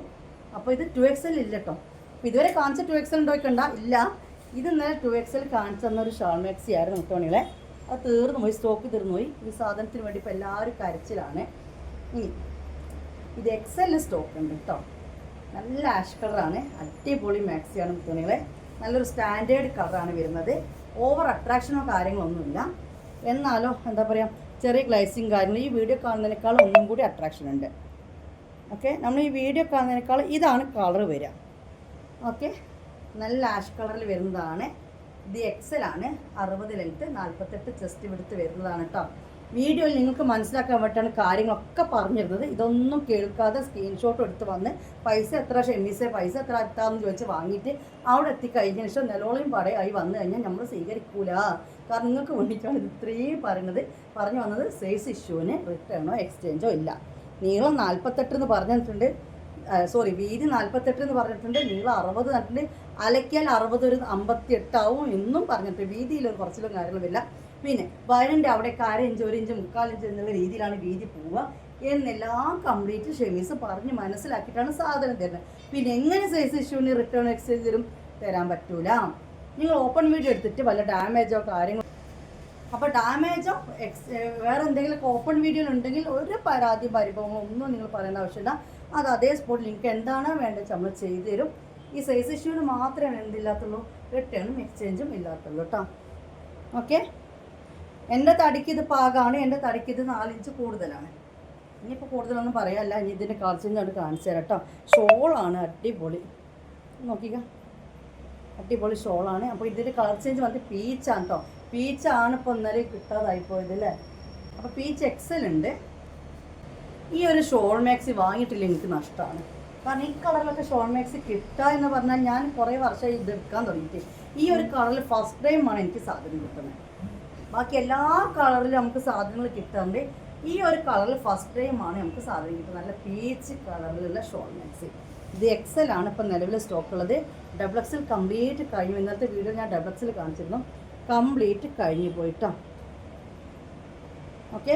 അപ്പോൾ ഇത് 2XL ഇല്ല കേട്ടോ. അപ്പോൾ ഇതുവരെ കാണിച്ച 2XL ഉണ്ടോയിക്കണ്ട, ഇല്ല. ഇത് ഇന്നലെ 2XL കാണിച്ചു തന്നൊരു ഷാൾ മാക്സി ആയിരുന്നു മുത്തുമണികളെ. അത് തീർന്നു പോയി, സ്റ്റോക്ക് തീർന്നു പോയി. ഈ സാധനത്തിന് വേണ്ടി ഇപ്പോൾ എല്ലാവരും കരച്ചിലാണ്. ഇനി ഇത് XL സ്റ്റോക്ക് ഉണ്ട് കേട്ടോ. നല്ല ആഷ് കളറാണ്, അടിപൊളി മാക്സിയാണ് മുത്തുമണികളെ. നല്ലൊരു സ്റ്റാൻഡേർഡ് കളറാണ് വരുന്നത്. ഓവർ അട്രാക്ഷനോ കാര്യങ്ങളൊന്നുമില്ല, എന്നാലോ എന്താ പറയുക, ചെറിയ ഗ്ലൈസിങ് കാര്യങ്ങൾ ഈ വീഡിയോ കാണുന്നതിനേക്കാൾ ഒന്നും കൂടി അട്രാക്ഷൻ ഉണ്ട്. ഓക്കെ, നമ്മൾ ഈ വീഡിയോ കാണുന്നതിനേക്കാൾ ഇതാണ് കളർ വരിക. ഓക്കെ, നല്ല ആഷ് കളറിൽ വരുന്നതാണ്. ഇത് XL ആണ്, 60 ലെങ്ത്ത്, 48 ചെസ്റ്റ് വിടുത്ത് വരുന്നതാണ് കേട്ടോ. വീഡിയോയിൽ നിങ്ങൾക്ക് മനസ്സിലാക്കാൻ വേണ്ടിയിട്ടാണ് കാര്യങ്ങളൊക്കെ പറഞ്ഞിരുന്നത്. ഇതൊന്നും കേൾക്കാതെ സ്ക്രീൻഷോട്ട് എടുത്ത് വന്ന് പൈസ എത്ര ഷെമീസെ, പൈസ എത്ര എത്താമെന്ന് ചോദിച്ച് വാങ്ങിയിട്ട് അവിടെ എത്തിക്കഴിഞ്ഞ ശേഷം നിലവിളയും പടയായി വന്നു കഴിഞ്ഞാൽ നമ്മൾ സ്വീകരിക്കൂല. കാരണം നിങ്ങൾക്ക് വേണ്ടിയിട്ടാണ് ഇത് ഇത്രയും പറയുന്നത്. പറഞ്ഞു വന്നത് സൈസ് ഇഷ്യൂവിന് റിട്ടേണോ എക്സ്ചേഞ്ചോ ഇല്ല. നീളം 48 എന്ന് പറഞ്ഞിട്ടുണ്ട്, സോറി വീതി 48 എന്ന് പറഞ്ഞിട്ടുണ്ട്, നീളം 60 പറഞ്ഞിട്ടുണ്ട്. അലക്കിയാൽ 60 ഒരു 58 ആവും എന്നും പറഞ്ഞിട്ട് വീതിയിലൊരു കുറച്ചിലും കാര്യങ്ങളുമില്ല. പിന്നെ വയറിൻ്റെ അവിടെ 1/2 ഇഞ്ച് 1 ഇഞ്ച് 3/4 ഇഞ്ച് എന്നുള്ള രീതിയിലാണ് വീതി പോവുക എന്നെല്ലാം കംപ്ലീറ്റ് ഷെമീസ് പറഞ്ഞ് മനസ്സിലാക്കിയിട്ടാണ് സാധനം തരുന്നത്. പിന്നെ എങ്ങനെ സൈസ് ഇഷ്യൂവിന് റിട്ടേൺ എക്സ്ചേഞ്ചിലും തരാൻ പറ്റൂല. നിങ്ങൾ ഓപ്പൺ വീഡിയോ എടുത്തിട്ട് വല്ല ഡാമേജോ കാര്യങ്ങളോ, അപ്പോൾ ഡാമേജോ വേറെ എന്തെങ്കിലുമൊക്കെ ഓപ്പൺ വീഡിയോയിൽ ഉണ്ടെങ്കിൽ ഒരു പരാതി പരിഭവമോ ഒന്നും നിങ്ങൾ പറയേണ്ട ആവശ്യമില്ല. അത് അതേ സ്പോട്ടിൽ നിങ്ങൾക്ക് എന്താണോ വേണ്ടത് നമ്മൾ ചെയ്തു തരും. ഈ സൈസ് ഇഷ്യൂവിന് മാത്രമേ എന്തില്ലാത്തുള്ളൂ, റിട്ടേണും എക്സ്ചേഞ്ചും ഇല്ലാത്തുള്ളൂ കേട്ടോ. ഓക്കെ, എൻ്റെ തടിക്ക് ഇത് പാകമാണ്, എൻ്റെ തടിക്ക് ഇത് 4 ഇഞ്ച് കൂടുതലാണ്. ഇനിയിപ്പോൾ കൂടുതലൊന്നും പറയാമല്ല, ഇനി ഇതിൻ്റെ കളർ അത് കാണിച്ചു തരാം കേട്ടോ. ഷോളാണ് അടിപൊളി, നോക്കിക്ക, അടിപൊളി ഷോളാണ്. അപ്പോൾ ഇതിൻ്റെ കളർ ചേഞ്ച് വന്നിട്ട് പീച്ചാണ് കേട്ടോ. പീച്ചാണ് ഇപ്പോൾ ഇന്നലെ കിട്ടാതായിപ്പോയത് അല്ലേ. അപ്പോൾ പീച്ച് XL ഉണ്ട്. ഈ ഒരു ഷോൾ മാക്സി വാങ്ങിയിട്ടില്ല, എനിക്ക് നഷ്ടമാണ്. കാരണം ഈ കളറിലൊക്കെ ഷോൾ മാക്സി കിട്ടുക എന്ന് പറഞ്ഞാൽ ഞാൻ കുറേ വർഷമായി ഇത് എടുക്കാൻ തുടങ്ങിയിട്ട് ഈ ഒരു കളറിൽ ഫസ്റ്റ് ടൈമാണ് എനിക്ക് സാധനം കിട്ടുന്നത്. ബാക്കി എല്ലാ കളറിലും നമുക്ക് സാധനങ്ങൾ കിട്ടാറുണ്ട്, ഈ ഒരു കളറിൽ ഫസ്റ്റ് ടൈമാണ് നമുക്ക് സാധനം കിട്ടുന്നത്. നല്ല പീച്ച് കളറിലുള്ള ഷോൾ മാക്സി. ഇത് XL ആണ് ഇപ്പോൾ നിലവിൽ സ്റ്റോക്ക് ഉള്ളത്. XXL കംപ്ലീറ്റ് കഴിഞ്ഞു. ഇന്നത്തെ വീഡിയോ ഞാൻ XXL കാണിച്ചിരുന്നു, കംപ്ലീറ്റ് കഴിഞ്ഞു പോയിട്ടോ. ഓക്കെ,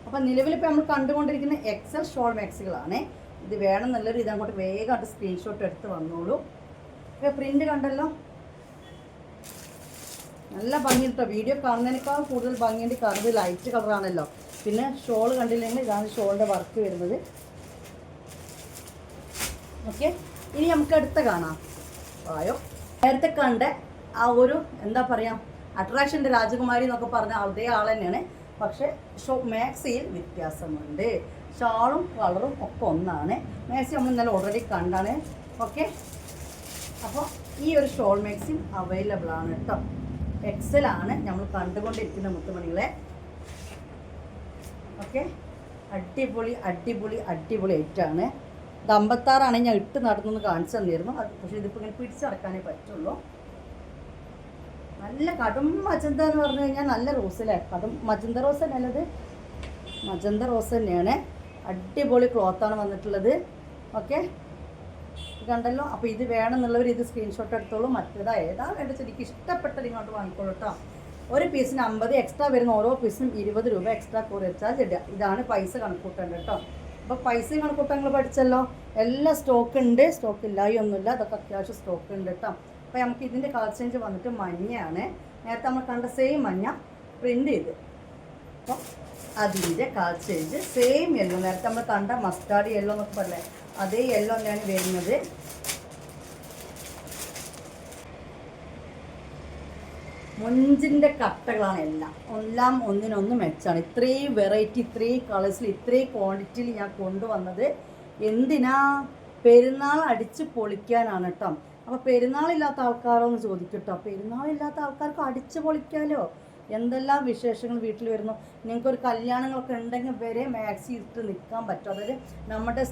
അപ്പോൾ നിലവിലിപ്പോൾ നമ്മൾ കണ്ടുകൊണ്ടിരിക്കുന്ന XL ഷോൾ മാക്സികളാണ്. ഇത് വേണം നല്ലൊരു ഇതങ്ങോട്ട് വേഗമായിട്ട് സ്ക്രീൻഷോട്ട് എടുത്ത് വന്നോളൂ. ഇപ്പോൾ പ്രിൻ്റ് കണ്ടല്ലോ, നല്ല ഭംഗിയുണ്ടോ. വീഡിയോ കാണുന്നതിനേക്കാൾ കൂടുതൽ ഭംഗിയുണ്ട്, കാരണം ഇത് ലൈറ്റ് കളറാണല്ലോ. പിന്നെ ഷോൾ കണ്ടില്ലെങ്കിൽ ഇതാണ് ഷോളിൻ്റെ വർക്ക് വരുന്നത്. ഓക്കെ, ഇനി നമുക്ക് അടുത്ത കാണാം. ആയോ, നേരത്തെ കണ്ട ആ ഒരു എന്താ പറയുക, അട്രാക്ഷൻ്റെ രാജകുമാരി എന്നൊക്കെ പറഞ്ഞ അതേ ആൾ തന്നെയാണ്. പക്ഷേ മാക്സിയിൽ വ്യത്യാസമുണ്ട്. ഷാളും കളറും ഒക്കെ ഒന്നാണ്. മാക്സി നമ്മൾ ഇന്നലെ ഓൾറെഡി കണ്ടാണ്. ഓക്കെ, അപ്പോൾ ഈ ഒരു ഷോൾ മാക്സിയും അവൈലബിൾ ആണ് കേട്ടോ. XL ആണ് നമ്മൾ കണ്ടുകൊണ്ടിരിക്കുന്ന മുത്തുമണികളെ. ഓക്കെ, അടിപൊളി അടിപൊളി അടിപൊളി ഐറ്റാണ്. ഇത് 56 ഞാൻ ഇട്ട് നടന്നു കാണിച്ചു തന്നിരുന്നു. അത് പക്ഷേ ഇതിപ്പോൾ ഇങ്ങനെ പിടിച്ചടക്കാനേ പറ്റുള്ളൂ. നല്ല കടും മജന്ത എന്ന് പറഞ്ഞു കഴിഞ്ഞാൽ നല്ല റോസ് അല്ലേ, കടും മജന്ത റോസ് തന്നെയല്ലേ, ഇത് മജന്ത റോസ് തന്നെയാണ്. അടിപൊളി ക്ലോത്താണ് വന്നിട്ടുള്ളത്. ഓക്കെ, കണ്ടല്ലോ. അപ്പോൾ ഇത് വേണമെന്നുള്ളവർ ഇത് സ്ക്രീൻഷോട്ട് എടുത്തോളൂ. മറ്റേതാ ഏതാ വേണ്ടത് എനിക്ക് ഇഷ്ടപ്പെട്ടത് ഇങ്ങോട്ട് വാങ്ങിക്കോളൂ കേട്ടോ. ഒരു പീസിന് 50, എക്സ്ട്രാ വരുന്ന ഓരോ പീസിനും 20 രൂപ എക്സ്ട്രാ കൊറിയർ ചാർജ് ഇടുക. ഇതാണ് പൈസ കണക്കൂട്ടേണ്ടത് കേട്ടോ. അപ്പോൾ പൈസയും കണക്കൂട്ടാൻ നിങ്ങൾ പഠിച്ചല്ലോ. എല്ലാം സ്റ്റോക്ക് ഉണ്ട്, സ്റ്റോക്ക് ഇല്ലായി ഒന്നുമില്ല, അതൊക്കെ അത്യാവശ്യം സ്റ്റോക്ക് ഉണ്ട് കേട്ടോ. അപ്പോൾ നമുക്ക് ഇതിൻ്റെ കളർ ചേഞ്ച് വന്നിട്ട് മഞ്ഞയാണ്. നേരത്തെ നമ്മൾ കണ്ട സെയിം മഞ്ഞ പ്രിൻ്റ് ചെയ്ത്, അപ്പോൾ അതിൻ്റെ കളർ ചേഞ്ച് സെയിം യെല്ലോ, നേരത്തെ നമ്മൾ കണ്ട മസ്റ്റാർഡ് യെല്ലോ എന്നൊക്കെ പറഞ്ഞേ അതേ യെല്ലോ തന്നെയാണ് വരുന്നത്. മൊഞ്ചിൻ്റെ കട്ടകളാണ് എല്ലാം ഒന്നിനൊന്ന് മെച്ചാണ്. ഇത്രയും വെറൈറ്റി, ഇത്രയും കളേഴ്സിൽ, ഇത്രയും ക്വാണ്ടിറ്റിയിൽ ഞാൻ കൊണ്ടുവന്നത് എന്തിനാ, പെരുന്നാൾ അടിച്ച് പൊളിക്കാനാണ് കേട്ടോ. അപ്പോൾ പെരുന്നാളില്ലാത്ത ആൾക്കാരോ എന്ന് ചോദിക്കട്ടോ. പെരുന്നാളില്ലാത്ത ആൾക്കാർക്ക് അടിച്ച് പൊളിക്കാമല്ലോ. എന്തെല്ലാം വിശേഷങ്ങൾ വീട്ടിൽ വരുന്നു. നിങ്ങൾക്കൊരു കല്യാണങ്ങളൊക്കെ ഉണ്ടെങ്കിൽ വരെ മാക്സി ഇട്ട് നിൽക്കാൻ പറ്റും. അതായത് നമ്മുടെ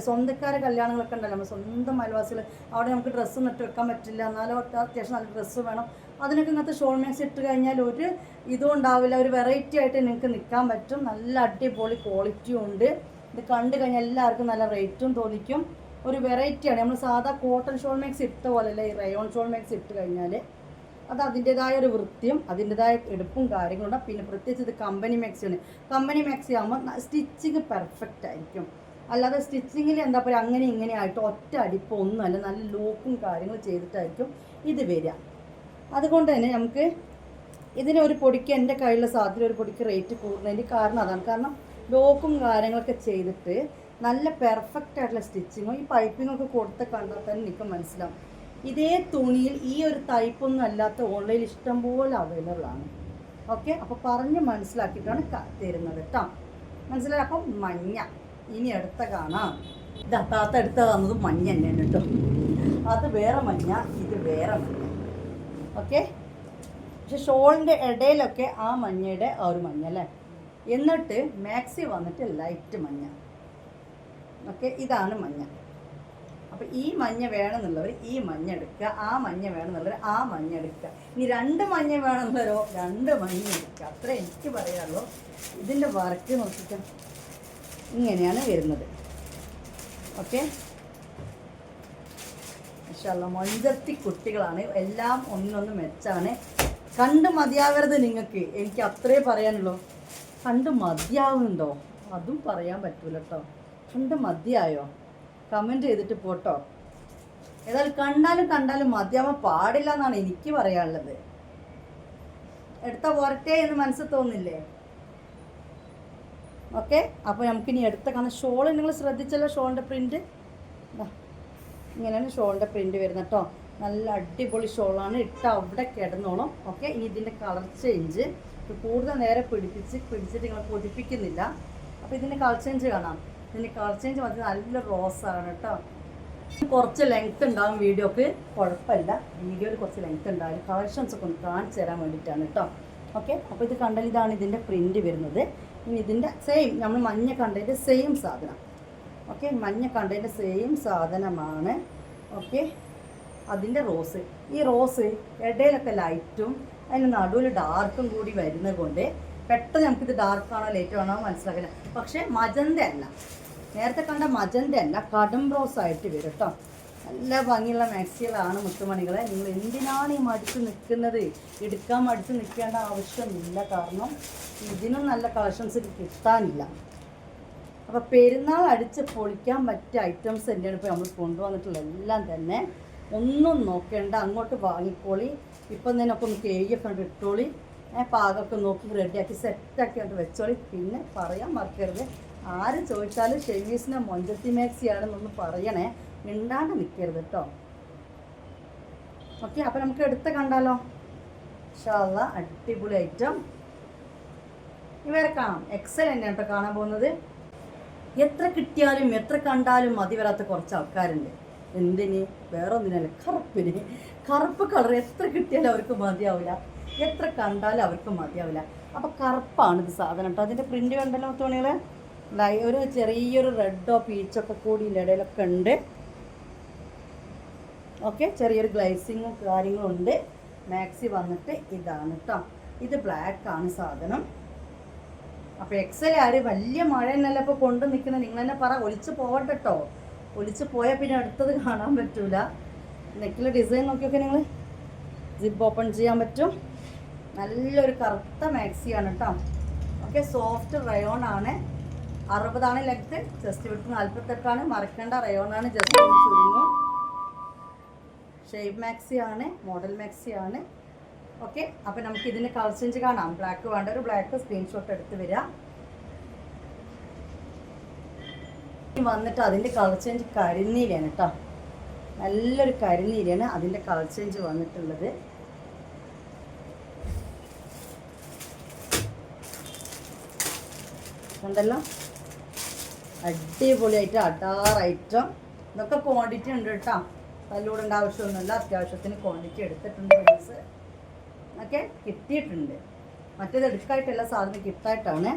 സ്വന്തക്കാരെ കല്യാണങ്ങളൊക്കെ ഉണ്ടല്ലോ, നമ്മൾ സ്വന്തം അയൽവാസികൾ, അവിടെ നമുക്ക് ഡ്രസ്സ് നട്ട് വെക്കാൻ പറ്റില്ല, എന്നാലും അത്യാവശ്യം നല്ല ഡ്രസ്സ് വേണം. അതിനൊക്കെ ഇങ്ങനത്തെ ഷോൾ മാക്സി ഇട്ട് കഴിഞ്ഞാൽ ഒരു ഇതും ഉണ്ടാവില്ല, ഒരു വെറൈറ്റി ആയിട്ട് നിങ്ങൾക്ക് നിൽക്കാൻ പറ്റും. നല്ല അടിപൊളി ക്വാളിറ്റിയും ഉണ്ട്. ഇത് കണ്ടു കഴിഞ്ഞാൽ എല്ലാവർക്കും നല്ല റേറ്റും തോന്നിക്കും. ഒരു വെറൈറ്റിയാണ്. നമ്മൾ സാധാ കോട്ടൺ ഷോൾ മാക്സി ഇട്ട പോലെയല്ല ഈ റയോൺ ഷോൾ മാക്സി ഇട്ട് കഴിഞ്ഞാൽ അത് അതിൻ്റെതായ ഒരു വൃത്തിയും അതിൻ്റെതായ എടുപ്പും കാര്യങ്ങളുണ്ട്. പിന്നെ പ്രത്യേകിച്ച് ഇത് കമ്പനി മാക്സിയാണ്. കമ്പനി മാക്സി ആകുമ്പോൾ സ്റ്റിച്ചിങ് പെർഫെക്റ്റ് ആയിരിക്കും. അല്ലാതെ സ്റ്റിച്ചിങ്ങിൽ എന്താ പറയുക അങ്ങനെ ഇങ്ങനെ ആയിട്ട് ഒറ്റ അടിപ്പോ ഒന്നുമല്ല, നല്ല ലോക്കും കാര്യങ്ങളും ചെയ്തിട്ടായിരിക്കും ഇത് വരിക. അതുകൊണ്ട് തന്നെ നമുക്ക് ഇതിന് ഒരു പൊടിക്ക് എൻ്റെ കയ്യിലുള്ള സാധനം ഒരു പൊടിക്ക് റേറ്റ് കൂടുന്നതിൻ്റെ കാരണം അതാണ്. കാരണം ലോക്കും കാര്യങ്ങളൊക്കെ ചെയ്തിട്ട് നല്ല പെർഫെക്റ്റ് ആയിട്ടുള്ള സ്റ്റിച്ചിങ്ങും ഈ പൈപ്പിങ്ങൊക്കെ കൊടുത്ത് കണ്ടാൽ തന്നെ എനിക്ക് മനസ്സിലാവും. ഇതേ തുണിയിൽ ഈ ഒരു ടൈപ്പൊന്നും അല്ലാത്ത ഓൺലൈനിൽ ഇഷ്ടംപോലെ അവൈലബിൾ ആണ്. ഓക്കെ, അപ്പോൾ പറഞ്ഞ് മനസ്സിലാക്കിയിട്ടാണ് തരുന്നത് കേട്ടോ. മനസ്സിലായി? അപ്പം മഞ്ഞ ഇനി അടുത്ത കാണാം. ഇത് താത്ത അടുത്ത തന്നത് മഞ്ഞ തന്നെയാണ് കേട്ടോ. അത് വേറെ മഞ്ഞ, ഇത് വേറെ മഞ്ഞ. ഓക്കെ, പക്ഷെ ഷോളിൻ്റെ ഇടയിലൊക്കെ ആ മഞ്ഞയുടെ ആ ഒരു മഞ്ഞ അല്ലേ. എന്നിട്ട് മാക്സി വന്നിട്ട് ലൈറ്റ് മഞ്ഞ. ഓക്കെ, ഇതാണ് മഞ്ഞ. അപ്പോൾ ഈ മഞ്ഞ വേണമെന്നുള്ളവർ ഈ മഞ്ഞ എടുക്കുക, ആ മഞ്ഞ വേണമെന്നുള്ളവർ ആ മഞ്ഞ എടുക്കുക. ഇനി 2 മഞ്ഞ വേണമെന്നുള്ളവരോ 2 മഞ്ഞ എടുക്കുക. അത്രേ എനിക്ക് പറയാനുള്ളൂ. ഇതിൻ്റെ വർക്ക് നോക്കിക്കാം, ഇങ്ങനെയാണ് വരുന്നത്. ഓക്കെ, മാഷാഅല്ലാ മൊഞ്ചത്തി കുട്ടികളാണ്, എല്ലാം ഒന്നിനൊന്ന് മെച്ചാണ്. കണ്ട് മതിയാവരുത് നിങ്ങൾക്ക്, എനിക്ക് അത്രേ പറയാനുള്ളൂ. കണ്ട് മതിയാവുന്നുണ്ടോ അതും പറയാൻ പറ്റൂല കേട്ടോ. കണ്ട് മതിയായോ കമൻറ്റ് ചെയ്തിട്ട് പോട്ടോ. ഏതായാലും കണ്ടാലും മതിയാവാൻ പാടില്ല എന്നാണ് എനിക്ക് പറയാനുള്ളത്. എടുത്ത പോരട്ടെ എന്ന് മനസ്സിൽ തോന്നില്ലേ? ഓക്കെ, അപ്പോൾ നമുക്കിനി എടുത്ത കാണാം. ഷോൾ നിങ്ങൾ ശ്രദ്ധിച്ചല്ലോ, ഷോളിൻ്റെ പ്രിൻറ്റ് ഇങ്ങനെയാണ് ഷോളിൻ്റെ പ്രിൻറ്റ് വരുന്നത് കേട്ടോ. നല്ല അടിപൊളി ഷോളാണ്. ഇട്ട അവിടെ കിടന്നോളും. ഓക്കെ, ഇനി ഇതിൻ്റെ കളർ ചേഞ്ച് കൂടുതൽ നേരെ പിടിച്ചിട്ട് നിങ്ങൾ പൊടിപ്പിക്കുന്നില്ല. അപ്പോൾ ഇതിൻ്റെ കളർ ചേഞ്ച് കാണാം. ഇതിൻ്റെ കളർ ചേഞ്ച് മതി. നല്ല റോസാണ് കേട്ടോ. കുറച്ച് ലെങ്ത്ത് ഉണ്ടാകും വീഡിയോക്ക്, കുഴപ്പമില്ല. വീഡിയോയിൽ കുറച്ച് ലെങ്ത്ത് ഉണ്ടാകും. കളക്ഷൻസ് ഒക്കെ ഒന്ന് കാണിച്ചു തരാൻ വേണ്ടിയിട്ടാണ് കേട്ടോ. ഓക്കെ, അപ്പോൾ ഇത് കണ്ടാൽ ഇതാണ് ഇതിൻ്റെ പ്രിൻറ്റ് വരുന്നത്. ഇനി ഇതിൻ്റെ സെയിം നമ്മൾ മഞ്ഞ കണ്ടതിൻ്റെ സെയിം സാധനം. ഓക്കെ, മഞ്ഞ കണ്ടതിൻ്റെ സെയിം സാധനമാണ്. ഓക്കെ, അതിൻ്റെ റോസ്. ഈ റോസ് ഇടയിലൊക്കെ ലൈറ്റും അതിന് നടുവിൽ ഡാർക്കും കൂടി വരുന്നത് കൊണ്ട് പെട്ടെന്ന് നമുക്കിത് ഡാർക്കാണോ ലൈറ്റ് ആണോ മനസ്സിലാക്കില്ല. പക്ഷേ മജന്ത അല്ല, നേരത്തെ കണ്ട മജന്ത അല്ല, കടും റോസ് ആയിട്ട് വരും കേട്ടോ. നല്ല ഭംഗിയുള്ള മാക്സികളാണ് മുത്തുമണികളെ. നിങ്ങൾ എന്തിനാണ് ഈ മടിച്ച് നിൽക്കുന്നത്? എടുക്കാൻ മടിച്ച് നിൽക്കേണ്ട ആവശ്യമില്ല. കാരണം ഇതിനും നല്ല കളക്ഷൻസ് കിട്ടാനില്ല. അപ്പോൾ പെരുന്നാൾ അടിച്ച് പൊളിക്കാൻ പറ്റിയ ഐറ്റംസ് തന്നെയാണ് ഇപ്പോൾ നമ്മൾ കൊണ്ടുവന്നിട്ടുള്ള എല്ലാം തന്നെ. ഒന്നും നോക്കേണ്ട, അങ്ങോട്ട് വാങ്ങിക്കോളി. ഇപ്പം തന്നെ ഒക്കെ ഒന്ന് കേയൊക്കെ കണ്ട് ഇട്ടോളി. പാകമൊക്കെ നോക്കി റെഡിയാക്കി സെറ്റാക്കി കൊണ്ട് വെച്ചോളി. പിന്നെ പറയാൻ മറക്കരുത്, ആര് ചോദിച്ചാലും ഷെമീസിനെ മൊഞ്ചത്തി മാക്സിയാണെന്നൊന്ന് പറയണേ, മിണ്ടാണ്ട് നിൽക്കരുത് കേട്ടോ. ഓക്കെ, അപ്പോൾ നമുക്ക് എടുത്ത് കണ്ടാലോ? ഇൻഷാ അല്ലാ അടിപൊളി ഐറ്റം. ഇവരെ കാണാം. എക്സൽ തന്നെയാണ് കേട്ടോ കാണാൻ പോകുന്നത്. എത്ര കിട്ടിയാലും എത്ര കണ്ടാലും മതി വരാത്ത കുറച്ച് ആൾക്കാരുണ്ട്. എന്തിന്? വേറെ ഒന്നിനല്ല, കറുപ്പിന്. കറുപ്പ് കളർ എത്ര കിട്ടിയാലും അവർക്ക് മതിയാവില്ല, എത്ര കണ്ടാലും അവർക്ക് മതിയാവില്ല. അപ്പോൾ കറുപ്പാണ് ഇത് സാധനം കേട്ടോ. അതിൻ്റെ പ്രിൻറ്റ് കണ്ടല്ലോ തുണികൾ. ഒരു ചെറിയൊരു റെഡോ പീച്ചൊക്കെ കൂടി ഇടയിലൊക്കെ ഉണ്ട്. ഓക്കെ, ചെറിയൊരു ഗ്ലൈസിങ്ങും കാര്യങ്ങളും ഉണ്ട്. മാക്സി വന്നിട്ട് ഇതാണ് കേട്ടോ. ഇത് ബ്ലാക്കാണ് സാധനം. അപ്പോൾ എക്സൽ ആര് വലിയ മഴ എന്നല്ല ഇപ്പോൾ കൊണ്ട് നിൽക്കുന്നത്. നിങ്ങൾ തന്നെ പറ, ഒലിച്ച് പോകട്ടെ കേട്ടോ. ഒലിച്ച് പോയാൽ പിന്നെ അടുത്തത് കാണാൻ പറ്റൂല. നെക്കിലെ ഡിസൈൻ നോക്കിയൊക്കെ നിങ്ങൾ സിപ്പ് ഓപ്പൺ ചെയ്യാൻ പറ്റും. നല്ലൊരു കറുത്ത മാക്സിയാണ് കേട്ടോ. ഓക്കെ, സോഫ്റ്റ് റയോൺ ആണ്. 60 ലെങ്ത്ത്, ജസ്റ്റ് വിട്ട് 48 മറക്കേണ്ട. റയോണാണ്, ജസ്റ്റ് ചുരുങ്ങും. ഷേപ്പ് മാക്സി ആണ്, മോഡൽ മാക്സി ആണ്. ഓക്കെ, അപ്പോൾ നമുക്ക് ഇതിന് കളർ ചേഞ്ച് കാണാം. ബ്ലാക്ക് വേണ്ട ഒരു ബ്ലാക്ക് സ്ക്രീൻഷോട്ട് എടുത്ത് വരിക. വന്നിട്ട് അതിൻ്റെ കളർ ചേഞ്ച് കരിനീലയാണ് കേട്ടോ. നല്ലൊരു കരിനീലയാണ് അതിൻ്റെ കളർ ചേഞ്ച് വന്നിട്ടുള്ളത്. ഉണ്ടല്ലോ, അടിപൊളിയായിട്ട് അടാർ ഐറ്റം. ഇതൊക്കെ ക്വാണ്ടിറ്റി ഉണ്ട് കേട്ടോ, തല്ലൂടേണ്ട ആവശ്യമൊന്നുമില്ല. അത്യാവശ്യത്തിന് ക്വാണ്ടിറ്റി എടുത്തിട്ടുണ്ട്. പീസ് ഒക്കെ കിട്ടിയിട്ടുണ്ട്. മറ്റേത് എടുക്കായിട്ടല്ല, സാധനം ഗിഫ്റ്റായിട്ടാണ്.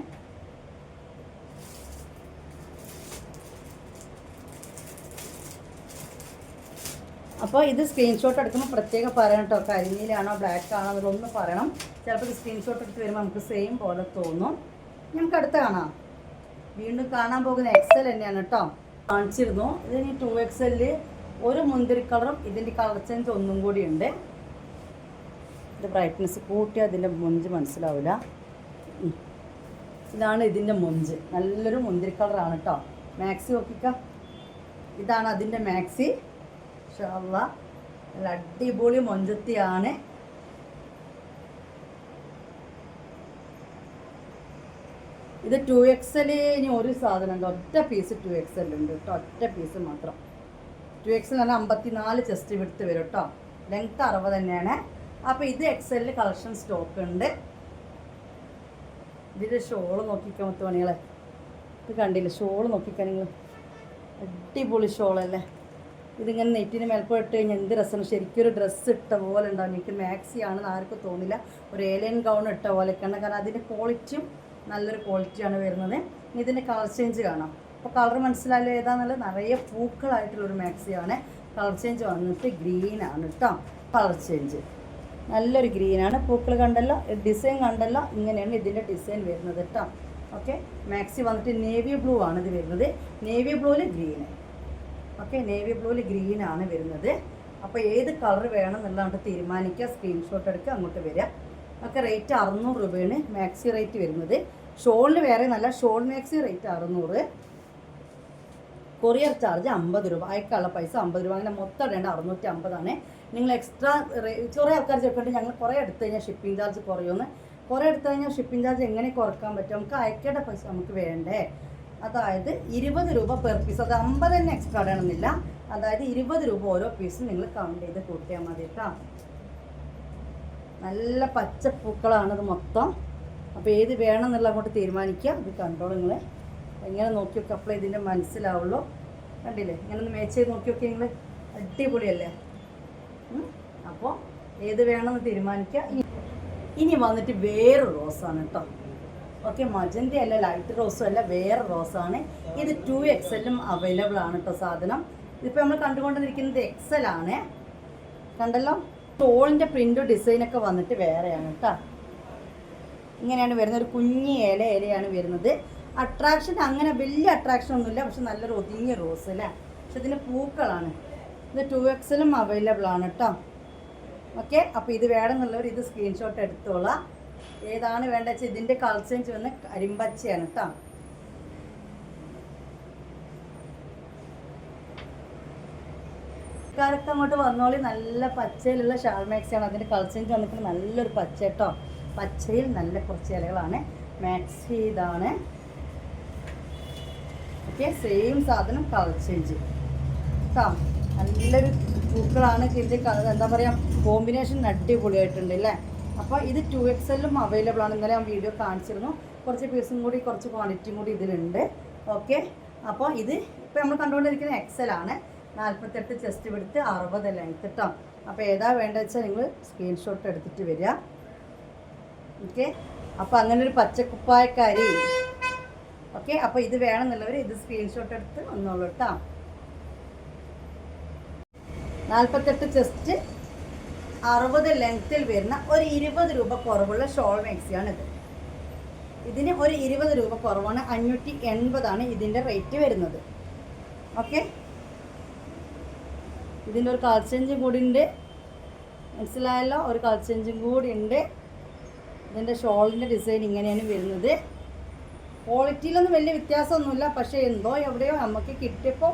അപ്പോൾ ഇത് സ്ക്രീൻഷോട്ട് എടുക്കുമ്പോൾ പ്രത്യേകം പറയണം കേട്ടോ, കരിനീലാണോ ബ്ലാക്ക് ആണോ എന്നൊന്ന് പറയണം. ചിലപ്പോൾ ഇത് സ്ക്രീൻഷോട്ട് എടുത്ത് വരുമ്പോൾ നമുക്ക് സെയിം പോലെ തോന്നും. നമുക്ക് അടുത്ത് കാണാം. വീണ്ടും കാണാൻ പോകുന്ന XL തന്നെയാണ് കേട്ടോ. കാണിച്ചിരുന്നു. ഇതിന് 2XL ഒരു മുന്തിരി കളറും ഇതിൻ്റെ കളർ ചേഞ്ച് ഒന്നും കൂടി ഉണ്ട്. ഇത് ബ്രൈറ്റ്നസ് കൂട്ടിയാൽ അതിൻ്റെ മൊഞ്ച് മനസ്സിലാവില്ല. ഇതാണ് ഇതിൻ്റെ മൊഞ്ച്. നല്ലൊരു മുന്തിരി കളറാണ് കേട്ടോ. മാക്സി നോക്കിക്കാം. ഇതാണ് അതിൻ്റെ മാക്സി. ഇൻഷാല്ലാ നല്ല അടിപൊളി മൊഞ്ചത്തിയാണ്. ഇത് 2XL. ഇനി ഒരു സാധനം ഉണ്ട്, ഒറ്റ പീസ് 2XL ഉണ്ട് കേട്ടോ, ഒറ്റ പീസ് മാത്രം. 2XL എന്ന് പറഞ്ഞാൽ 54 ചെസ്റ്റ് വിടുത്ത് വരും കേട്ടോ. ലെങ്ത്ത് 60 തന്നെയാണ്. അപ്പോൾ ഇത് XL കളക്ഷൻ സ്റ്റോക്ക് ഉണ്ട്. ഇതിൻ്റെ ഷോള് നോക്കിക്കാൻ മുത്തുമണികളെ, ഇത് കണ്ടില്ല ഷോള് നോക്കിക്കാൻ നിങ്ങൾ, അടിപൊളി ഷോളല്ലേ. ഇതിങ്ങനെ നെറ്റിന് മേൽപ്പോട്ട് കഴിഞ്ഞാൽ എന്ത് രസമാണ്. ശരിക്കും ഒരു ഡ്രസ്സ് ഇട്ട പോലെ ഉണ്ടാവും. എനിക്ക് മാക്സി ആണെന്ന് ആർക്കും തോന്നില്ല, ഒരു ഏലിയൻ ഗൗൺ ഇട്ട പോലെയൊക്കെയാണ്. കാരണം അതിൻ്റെ ക്വാളിറ്റിയും നല്ലൊരു ക്വാളിറ്റിയാണ് വരുന്നത്. ഇതിൻ്റെ കളർ ചേഞ്ച് കാണാം. അപ്പോൾ കളർ മനസ്സിലായാലും ഏതാണെന്നുള്ളത് നിറയെ പൂക്കളായിട്ടുള്ളൊരു മാക്സിയാണ്. കളർ ചേഞ്ച് വന്നിട്ട് ഗ്രീനാണ് കേട്ടോ. കളർ ചേഞ്ച് നല്ലൊരു ഗ്രീനാണ്. പൂക്കൾ കണ്ടല്ലോ, ഡിസൈൻ കണ്ടല്ലോ, ഇങ്ങനെയാണ് ഇതിൻ്റെ ഡിസൈൻ വരുന്നത് കേട്ടോ. ഓക്കെ, മാക്സി വന്നിട്ട് നേവി ബ്ലൂ ആണ് ഇത് വരുന്നത്. നേവി ബ്ലൂവിൽ ഗ്രീന്. ഓക്കെ, നേവി ബ്ലൂവിൽ ഗ്രീനാണ് വരുന്നത്. അപ്പോൾ ഏത് കളർ വേണം എന്നുള്ളത് തീരുമാനിക്കുക. സ്ക്രീൻഷോട്ട് എടുക്കുക, അങ്ങോട്ട് വരിക. ഒക്കെ റേറ്റ് 600 രൂപയാണ് മാക്സി റേറ്റ് വരുന്നത്. ഷോളിന് വേറെ നല്ല shawl maxi rate 600. Courier charge 50 രൂപ. അയക്കാനുള്ള പൈസ 50 രൂപ. അങ്ങനെ മൊത്തം ഇടേണ്ട 650 നിങ്ങൾ എക്സ്ട്രാ കുറേ ആൾക്കാർ ചോദിക്കേണ്ടത് ഞങ്ങൾ കുറേ എടുത്തു കഴിഞ്ഞാൽ ഷിപ്പിംഗ് ചാർജ് കുറയുമെന്ന്. കുറേ എടുത്തു കഴിഞ്ഞാൽ ഷിപ്പിംഗ് ചാർജ് എങ്ങനെ കുറക്കാൻ പറ്റും? നമുക്ക് അയക്കേണ്ട പൈസ നമുക്ക് വേണ്ടേ. അതായത് 20 രൂപ പെർ പീസ്. അത് 50 തന്നെ എക്സ്ട്രാ ഇടണമെന്നില്ല. അതായത് 20 രൂപ ഓരോ പീസും നിങ്ങൾ കൗണ്ട് ചെയ്ത് കൂട്ടിയാൽ മതി കേട്ടോ. നല്ല പച്ചപ്പൂക്കളാണിത് മൊത്തം. അപ്പോൾ ഏത് വേണം എന്നുള്ള അങ്ങോട്ട് തീരുമാനിക്കുക. ഇത് കണ്ടോളൂ നിങ്ങൾ. എങ്ങനെ നോക്കി നോക്കുക, അപ്പോഴേ ഇതിൻ്റെ മനസ്സിലാവുള്ളൂ. കണ്ടില്ലേ, ഇങ്ങനെ ഒന്ന് മാച്ച് ചെയ്ത് നോക്കി നോക്കി നിങ്ങൾ. അടിപൊളിയല്ലേ. അപ്പോൾ ഏത് വേണമെന്ന് തീരുമാനിക്കുക. ഇനി വന്നിട്ട് വേറെ റോസാണ് കേട്ടോ. ഓക്കെ, മജന്തി അല്ല, ലൈറ്റ് റോസും അല്ല, വേറെ റോസാണ് ഇത്. 2XL അവൈലബിൾ ആണ് കേട്ടോ സാധനം. ഇതിപ്പോൾ നമ്മൾ കണ്ടുകൊണ്ടിരിക്കുന്നത് XL ആണ്. കണ്ടല്ലോ, സ്റ്റോളിൻ്റെ പ്രിൻ്റ് ഡിസൈനൊക്കെ വന്നിട്ട് വേറെയാണ് കേട്ടോ. ഇങ്ങനെയാണ് വരുന്നത്. ഒരു കുഞ്ഞി ഇലയാണ് വരുന്നത്. അട്രാക്ഷൻ അങ്ങനെ വലിയ അട്രാക്ഷൻ ഒന്നുമില്ല, പക്ഷെ നല്ലൊരു ഒതുങ്ങിയ റോസ് അല്ലേ. പക്ഷെ ഇതിൻ്റെ പൂക്കളാണ്. ഇത് 2XL അവൈലബിൾ ആണ് കേട്ടോ. ഓക്കെ, അപ്പോൾ ഇത് വേണമെന്നുള്ളവർ ഇത് സ്ക്രീൻഷോട്ട് എടുത്തോളാം. ഏതാണ് വേണ്ടത് വെച്ചാൽ ഇതിൻ്റെ കളർ ചേഞ്ച് വന്ന് കരിമ്പച്ചയാണ് കേട്ടോ. കാലത്ത് അങ്ങോട്ട് വന്നോളി. നല്ല പച്ചയിലുള്ള ഷാൾ മാക്സിയാണ്. അതിൻ്റെ കളർ ചേഞ്ച് വന്നിട്ട് നല്ലൊരു പച്ച കേട്ടോ. പച്ചയിൽ നല്ല കുറച്ച് ഇലകളാണ്. മാക്സി ഇതാണ്. ഓക്കെ, സെയിം സാധനം കളർ ചേഞ്ച് കേട്ടോ. നല്ലൊരു പൂക്കളാണ്. ഇതിൻ്റെ കളർ എന്താ പറയുക, കോമ്പിനേഷൻ അടിപൊളിയായിട്ടുണ്ട് അല്ലേ. അപ്പോൾ ഇത് 2XL അവൈലബിൾ ആണ്. ഇന്നലെ ഞാൻ വീഡിയോ കാണിച്ചിരുന്നു. കുറച്ച് പീസും കൂടി കുറച്ച് ക്വാണ്ടിറ്റിയും കൂടി ഇതിലുണ്ട്. ഓക്കെ, അപ്പോൾ ഇത് ഇപ്പോൾ നമ്മൾ കണ്ടുകൊണ്ടിരിക്കുന്ന XL ആണ്. 48 ചെസ്റ്റ് വിടുത്ത്, 60 ലെങ്ത്ത് കേട്ടോ. അപ്പോൾ ഏതാ വേണ്ടത് വെച്ചാൽ നിങ്ങൾ സ്ക്രീൻഷോട്ട് എടുത്തിട്ട് വരിക. ഓക്കെ, അപ്പോൾ അങ്ങനെ ഒരു പച്ചക്കുപ്പായക്കാരി. ഓക്കെ, അപ്പോൾ ഇത് വേണമെന്നുള്ളവർ ഇത് സ്ക്രീൻഷോട്ട് എടുത്ത് വന്നോളൂ കേട്ടോ. 48 ചെസ്റ്റ്, 60 ലെങ്ത്തിൽ വരുന്ന ഒരു 20 രൂപ കുറവുള്ള ഷോൾ മാക്സിയാണിത്. ഇതിന് ഒരു 20 രൂപ കുറവാണ്. 580 ഇതിൻ്റെ റേറ്റ് വരുന്നത്. ഓക്കെ, ഇതിൻ്റെ ഒരു കളർ ചേഞ്ചും കൂടി ഉണ്ട്. മനസ്സിലായല്ലോ, ഒരു കളർ ചേഞ്ചും കൂടി ഉണ്ട്. ഇതിൻ്റെ ഷോളിൻ്റെ ഡിസൈൻ ഇങ്ങനെയാണ് വരുന്നത്. ക്വാളിറ്റിയിലൊന്നും വലിയ വ്യത്യാസമൊന്നുമില്ല. പക്ഷേ എന്തോ എവിടെയോ നമുക്ക് കിട്ടിയപ്പോൾ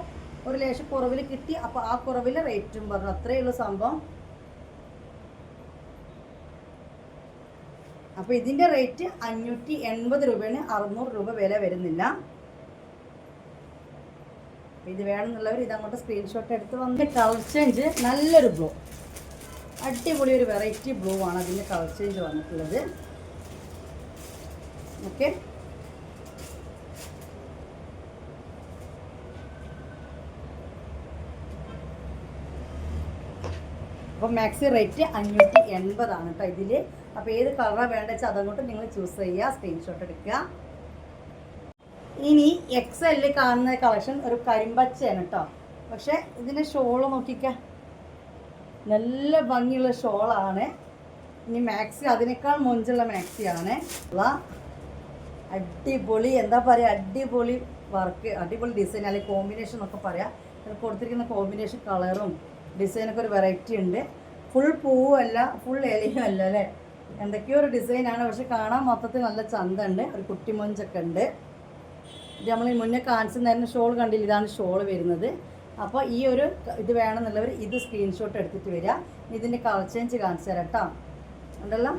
ഒരു ലേശം കുറവിൽ കിട്ടി. അപ്പോൾ ആ കുറവിൽ റേറ്റും പറഞ്ഞു. അത്രയേ ഉള്ളൂ സംഭവം. അപ്പോൾ ഇതിൻ്റെ റേറ്റ് 580 രൂപയാണ്. 600 രൂപ വില വരുന്നില്ല. ഇത് വേണമെന്നുള്ളവർ ഇതങ്ങോട്ട് സ്ക്രീൻഷോട്ട് എടുത്ത് വന്ന്. കളർ ചേഞ്ച് നല്ലൊരു ബ്ലൂ, അടിപൊളി ഒരു വെറൈറ്റി ബ്ലൂ ആണ് അതിൻ്റെ കളർ ചേഞ്ച് വന്നിട്ടുള്ളത്. ഓക്കെ, അപ്പോൾ മാക്സി റേറ്റ് 580 കേട്ടോ ഇതിൽ. അപ്പോൾ ഏത് കളറാണ് വേണ്ടത് വെച്ചാൽ അതങ്ങോട്ട് നിങ്ങൾ ചൂസ് ചെയ്യുക, സ്ക്രീൻഷോട്ട് എടുക്കുക. ഇനി XL കാണുന്ന കളക്ഷൻ ഒരു കരിമ്പച്ചയാണ് കേട്ടോ. പക്ഷേ ഇതിൻ്റെ ഷോള് നോക്കിക്കുക, നല്ല ഭംഗിയുള്ള ഷോളാണ്. ഇനി മാക്സി അതിനേക്കാൾ മൊഞ്ചുള്ള മാക്സിയാണ്. അടിപൊളി എന്താ പറയുക, അടിപൊളി വർക്ക്, അടിപൊളി ഡിസൈൻ അല്ലെങ്കിൽ കോമ്പിനേഷൻ എന്നൊക്കെ പറയാം. കൊടുത്തിരിക്കുന്ന കോമ്പിനേഷൻ കളറും ഡിസൈനൊക്കെ ഒരു വെറൈറ്റി ഉണ്ട്. ഫുൾ പൂവല്ല, ഫുൾ ഇലയും അല്ല അല്ലേ, എന്തൊക്കെയോ ഒരു ഡിസൈനാണ്. പക്ഷെ കാണാൻ മൊത്തത്തിൽ നല്ല ചന്തമുണ്ട്, ഒരു കുട്ടിമൊഞ്ചൊക്കെ ഉണ്ട്. ഇത് നമ്മൾ ഈ മുന്നേ കാണിച്ചു നേരം ഷോൾ കണ്ടില്ല, ഇതാണ് ഷോൾ വരുന്നത്. അപ്പോൾ ഈ ഒരു ഇത് വേണമെന്നുള്ളവർ ഇത് സ്ക്രീൻഷോട്ട് എടുത്തിട്ട് വരിക. ഇതിൻ്റെ കളർ ചേഞ്ച് കാണിച്ചു തരാം കേട്ടോ. ഉണ്ടല്ലോ,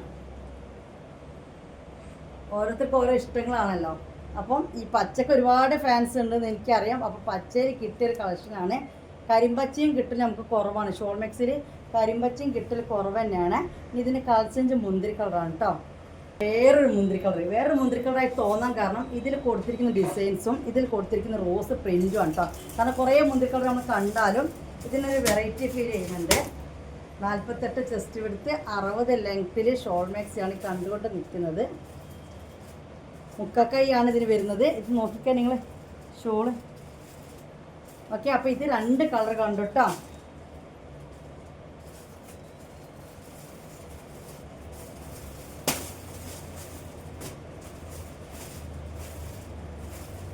ഓരോരുത്തർക്കും ഓരോ ഇഷ്ടങ്ങളാണല്ലോ. അപ്പം ഈ പച്ചക്ക് ഒരുപാട് ഫാൻസ് ഉണ്ടെന്ന് എനിക്കറിയാം. അപ്പോൾ പച്ചയിൽ കിട്ടിയൊരു കളക്ഷനാണ്. കരിമ്പച്ചയും കിട്ടൽ നമുക്ക് കുറവാണ്. ഷോൾ മാക്സിൽ കരിമ്പച്ചയും കിട്ടൽ കുറവ് തന്നെയാണ്. ഇതിൻ്റെ കളർ ചേഞ്ച് മുന്തിരി കളറാണ് കേട്ടോ. വേറൊരു മുന്തിരി കളറായി തോന്നാൻ കാരണം ഇതിൽ കൊടുത്തിരിക്കുന്ന ഡിസൈൻസും ഇതിൽ കൊടുത്തിരിക്കുന്ന റോസ് പ്രിൻറ്റും ആണ് കേട്ടോ. കാരണം കുറേ മുന്തിരി കളർ നമ്മൾ കണ്ടാലും ഇതിനൊരു വെറൈറ്റി ഫീൽ ചെയ്യുന്നുണ്ട്. 48 ചെസ്റ്റ് വിഡ്ത്ത്, 60 ലെങ്ത്തിൽ ഷോൾ മാക്സിയാണ് കണ്ടുകൊണ്ട് നിൽക്കുന്നത്. മുക്കക്കൈയാണ് ഇതിന് വരുന്നത്. ഇത് നോക്കിക്കാൻ നിങ്ങൾ ഷോള്. ഓക്കെ, അപ്പോൾ ഇത് 2 കളർ കണ്ടു കേട്ടോ.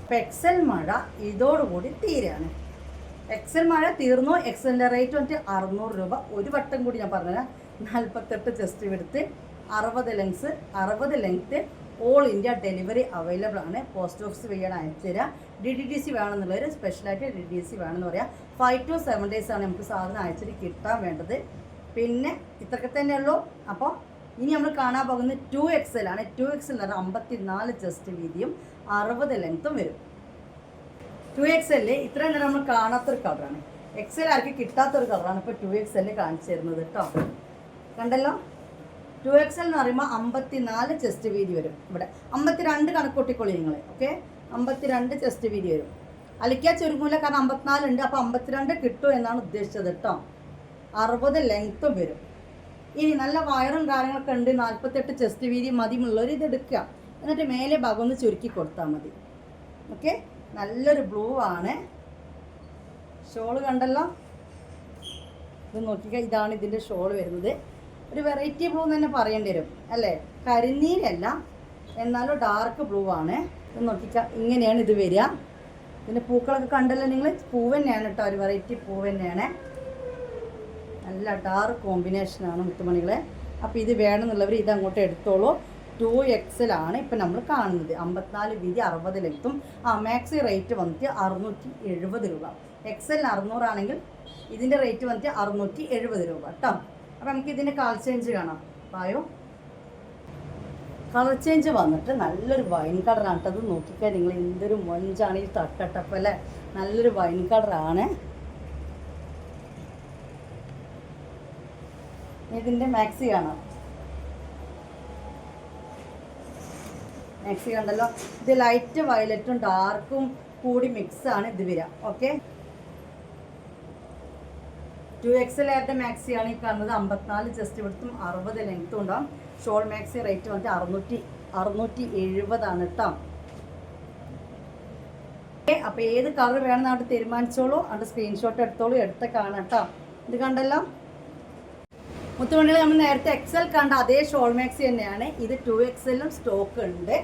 അപ്പോൾ XL മഴ ഇതോടുകൂടി തീരെയാണ്. XL മഴ തീർന്നു. XLൻ്റെ റേറ്റ് വന്നിട്ട് 600 രൂപ. ഒരു വട്ടം കൂടി ഞാൻ പറഞ്ഞുതരാം. 48 chest width, 60 length, all India delivery available ആണ്. പോസ്റ്റ് ഓഫീസ് വഴിയാണ് അയച്ചു തരാം. DDDC വേണമെന്നുള്ളവർ സ്പെഷ്യലായിട്ട് DDDC വേണമെന്ന് പറയാം. 5 to 7 days ആണ് നമുക്ക് സാധനം അയച്ചിട്ട് കിട്ടാൻ വേണ്ടത്. പിന്നെ ഇത്രയൊക്കെ തന്നെയുള്ളൂ. അപ്പോൾ ഇനി നമ്മൾ കാണാൻ പോകുന്നത് 2XL ആണ്. 2XL എന്ന് പറഞ്ഞാൽ 54 ചെസ്റ്റ് വീതിയും 60 ലെങ്ത്തും വരും. 2XL ഇത്ര തന്നെ നമ്മൾ കാണാത്തൊരു കളറാണ്. XL ആർക്ക് കിട്ടാത്തൊരു കളറാണ് ഇപ്പോൾ 2XL കാണിച്ചു തരുന്നത് കേട്ടോ. കണ്ടല്ലോ, 2XL എന്ന് പറയുമ്പോൾ 54 ചെസ്റ്റ് വീതി വരും. ഇവിടെ 52 കണക്കൂട്ടിക്കൊള്ളി നിങ്ങൾ. ഓക്കെ, 52 ചെസ്റ്റ് വീതി വരും. അലിക്കാൻ ചുരുങ്ങൂല, കാരണം 54 ഉണ്ട്. അപ്പോൾ 52 കിട്ടും എന്നാണ് ഉദ്ദേശിച്ചത് കേട്ടോ. 60 ലെങ്ത്തും വരും. ഇനി നല്ല വയറും കാര്യങ്ങളൊക്കെ ഉണ്ട്, 48 ചെസ്റ്റ് വീതി മതിയുള്ളവർ ഇത് എടുക്കുക. എന്നിട്ട് മേലെ ഭാഗം ഒന്ന് ചുരുക്കി കൊടുത്താൽ മതി. ഓക്കെ, നല്ലൊരു ബ്ലൂ ആണ്. ഷോള് കണ്ടല്ലോ, ഇത് നോക്കിക്കുക, ഇതാണ് ഇതിൻ്റെ ഷോള് വരുന്നത്. ഒരു വെറൈറ്റി ബ്ലൂ എന്ന് തന്നെ പറയേണ്ടി വരും അല്ലേ. കരിനീലല്ല, എന്നാലും ഡാർക്ക് ബ്ലൂ ആണ്. ഇത് നോക്കിക്കുക, ഇങ്ങനെയാണ് ഇത് വരിക. ഇതിൻ്റെ പൂക്കളൊക്കെ കണ്ടല്ലോ നിങ്ങൾ, പൂവ് തന്നെയാണ് കേട്ടോ, ഒരു വെറൈറ്റി പൂവ് തന്നെയാണ്. നല്ല ഡാർക്ക് കോമ്പിനേഷനാണ് മുത്തുമണികളെ. അപ്പോൾ ഇത് വേണമെന്നുള്ളവർ ഇത് അങ്ങോട്ട് എടുത്തോളൂ. 2XL ആണ് ഇപ്പം നമ്മൾ കാണുന്നത്. 54 വീതി, 60 ലെങ്ത്തും. മാക്സി റേറ്റ് വന്നിട്ട് 670 രൂപ. XL 600 ആണെങ്കിൽ ഇതിൻ്റെ റേറ്റ് വന്നിട്ട് 670 രൂപ കേട്ടോ. അപ്പോൾ നമുക്ക് ഇതിൻ്റെ കളർ ചേഞ്ച് കാണാം. പായോ, കളർ ചേഞ്ച് വന്നിട്ട് നല്ലൊരു വൈൻ കളറാണ് കേട്ടോ. അത് നോക്കിക്കാൻ നിങ്ങൾ, എന്തൊരു മൊഞ്ചാണ് ഈ തട്ടട്ടപ്പല്ലേ. നല്ലൊരു വൈൻ കളറാണ്. ഇതിൻ്റെ മാക്സി കാണാം. മാക്സി കണ്ടല്ലോ, ഇത് ലൈറ്റ് വയലറ്റും ഡാർക്കും കൂടി മിക്സാണ് ഇത് വരിക. ഓക്കെ, 2XL ആയിട്ട് മാക്സിയാണ് ഈ കാണുന്നത്. 54 ചെസ്റ്റ് വിഡ്ത്തും 60 ലെങ്ത്തും ഉണ്ടാവും. ഷോൾ മാക്സി റേറ്റ് വന്നിട്ട് 670 ആണ് കേട്ടോ. അപ്പോൾ ഏത് കളർ വേണമെന്ന് അവിടെ തീരുമാനിച്ചോളൂ. അവിടെ സ്ക്രീൻഷോട്ട് എടുത്തോളൂ, എടുത്ത് കാണാം കേട്ടോ. ഇത് കണ്ടല്ലോ മുത്തുമണികൾ, നമ്മൾ നേരത്തെ XL കണ്ട അതേ ഷോൾ മാക്സി തന്നെയാണ്. ഇത് 2XLും സ്റ്റോക്ക് ഉണ്ട്.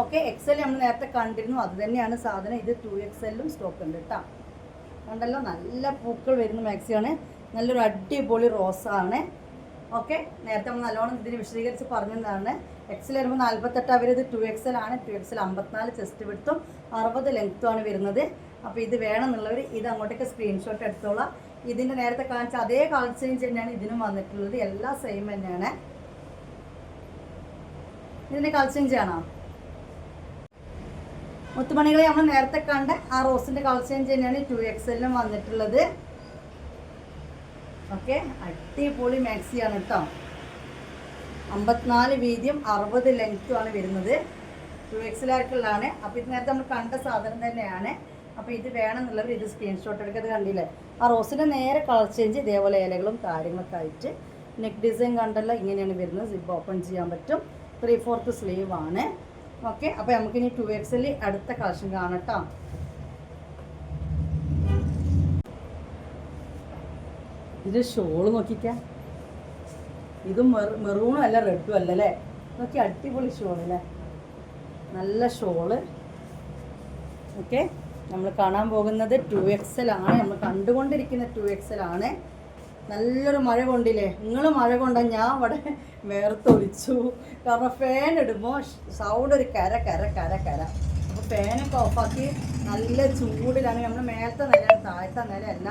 ഓക്കെ, XL നമ്മൾ നേരത്തെ കണ്ടിരുന്നു, അത് തന്നെയാണ് സാധനം. ഇത് 2XLും സ്റ്റോക്ക് ഉണ്ട് കേട്ടോ. കണ്ടല്ലോ, നല്ല പൂക്കൾ വരുന്ന മാക്സിയാണ്. നല്ലൊരു അടിപൊളി റോസാണ്. ഓക്കെ, നേരത്തെ നമ്മൾ നല്ലോണം ഇതിന് വിശദീകരിച്ച് പറഞ്ഞതാണ്. XL വരുമ്പോൾ 48, അവരിത് 2XL ആണ്. 2XL 54 ചെസ്റ്റ് വിഡ്ത്തും 60 ലെങ്ത്തുമാണ് വരുന്നത്. അപ്പോൾ ഇത് വേണമെന്നുള്ളവർ ഇത് അങ്ങോട്ടേക്ക് സ്ക്രീൻഷോട്ട് എടുത്തോളാം. ഇതിൻ്റെ നേരത്തെ കാണിച്ച അതേ കളർ ചേഞ്ച് തന്നെയാണ് ഇതിനും വന്നിട്ടുള്ളത്. എല്ലാം സെയിം തന്നെയാണ്. ഇതിൻ്റെ കളർ ചേഞ്ച് ആണോ മുത്തുമണികളെ? നമ്മൾ നേരത്തെ കണ്ട ആ റോസിൻ്റെ കളർ ചേഞ്ച് തന്നെയാണ് 2XLും വന്നിട്ടുള്ളത്. ഓക്കെ, അടിപൊളി മാക്സിയാണ് കേട്ടോ. 54 വീതിയും 60 ലെങ്ത്തുമാണ് വരുന്നത്. 2XL ആർക്കുള്ളതാണ്. അപ്പോൾ ഇത് നേരത്തെ നമ്മൾ കണ്ട സാധനം തന്നെയാണ്. അപ്പോൾ ഇത് വേണമെന്നുള്ളവർ ഇത് സ്ക്രീൻഷോട്ട് എടുക്കുന്നത് കണ്ടില്ലേ, ആ റോസിൻ്റെ നേരെ കളർ ചേഞ്ച് ഇതേപോലെ ഇലകളും കാര്യങ്ങളൊക്കെ ആയിട്ട്. നെക്ക് ഡിസൈൻ കണ്ടല്ലോ, ഇങ്ങനെയാണ് വരുന്നത്. സിബ് ഓപ്പൺ ചെയ്യാൻ പറ്റും. 3/4 സ്ലീവ് ആണ്. ഓക്കെ, അപ്പോൾ നമുക്കിനി 2XL അടുത്ത കളക്ഷൻ കാണട്ടോ. ഇത് ഷോള് നോക്കിക്കാം. ഇതും മെറൂണും അല്ല റെഡും അല്ല അല്ലേ. നോക്കി, അടിപൊളി ഷോള് അല്ലേ, നല്ല ഷോള്. ഓക്കെ, നമ്മൾ കാണാൻ പോകുന്നത് 2XL ആണ്. നമ്മൾ കണ്ടുകൊണ്ടിരിക്കുന്ന 2XL ആണ്. നല്ലൊരു മഴ കൊണ്ടില്ലേ, നിങ്ങൾ മഴ കൊണ്ടാൽ ഞാൻ അവിടെ വേർത്തൊലിച്ചു. കാരണം ഫാൻ ഇടുമ്പോൾ സൗണ്ട് ഒരു കര കര കര കര. അപ്പോൾ ഫാനൊക്കെ ഓഫാക്കി നല്ല ചൂടിലാണ്. നമ്മൾ മേലത്തെ നിലയാണ്, താഴത്തെ നിലയല്ല.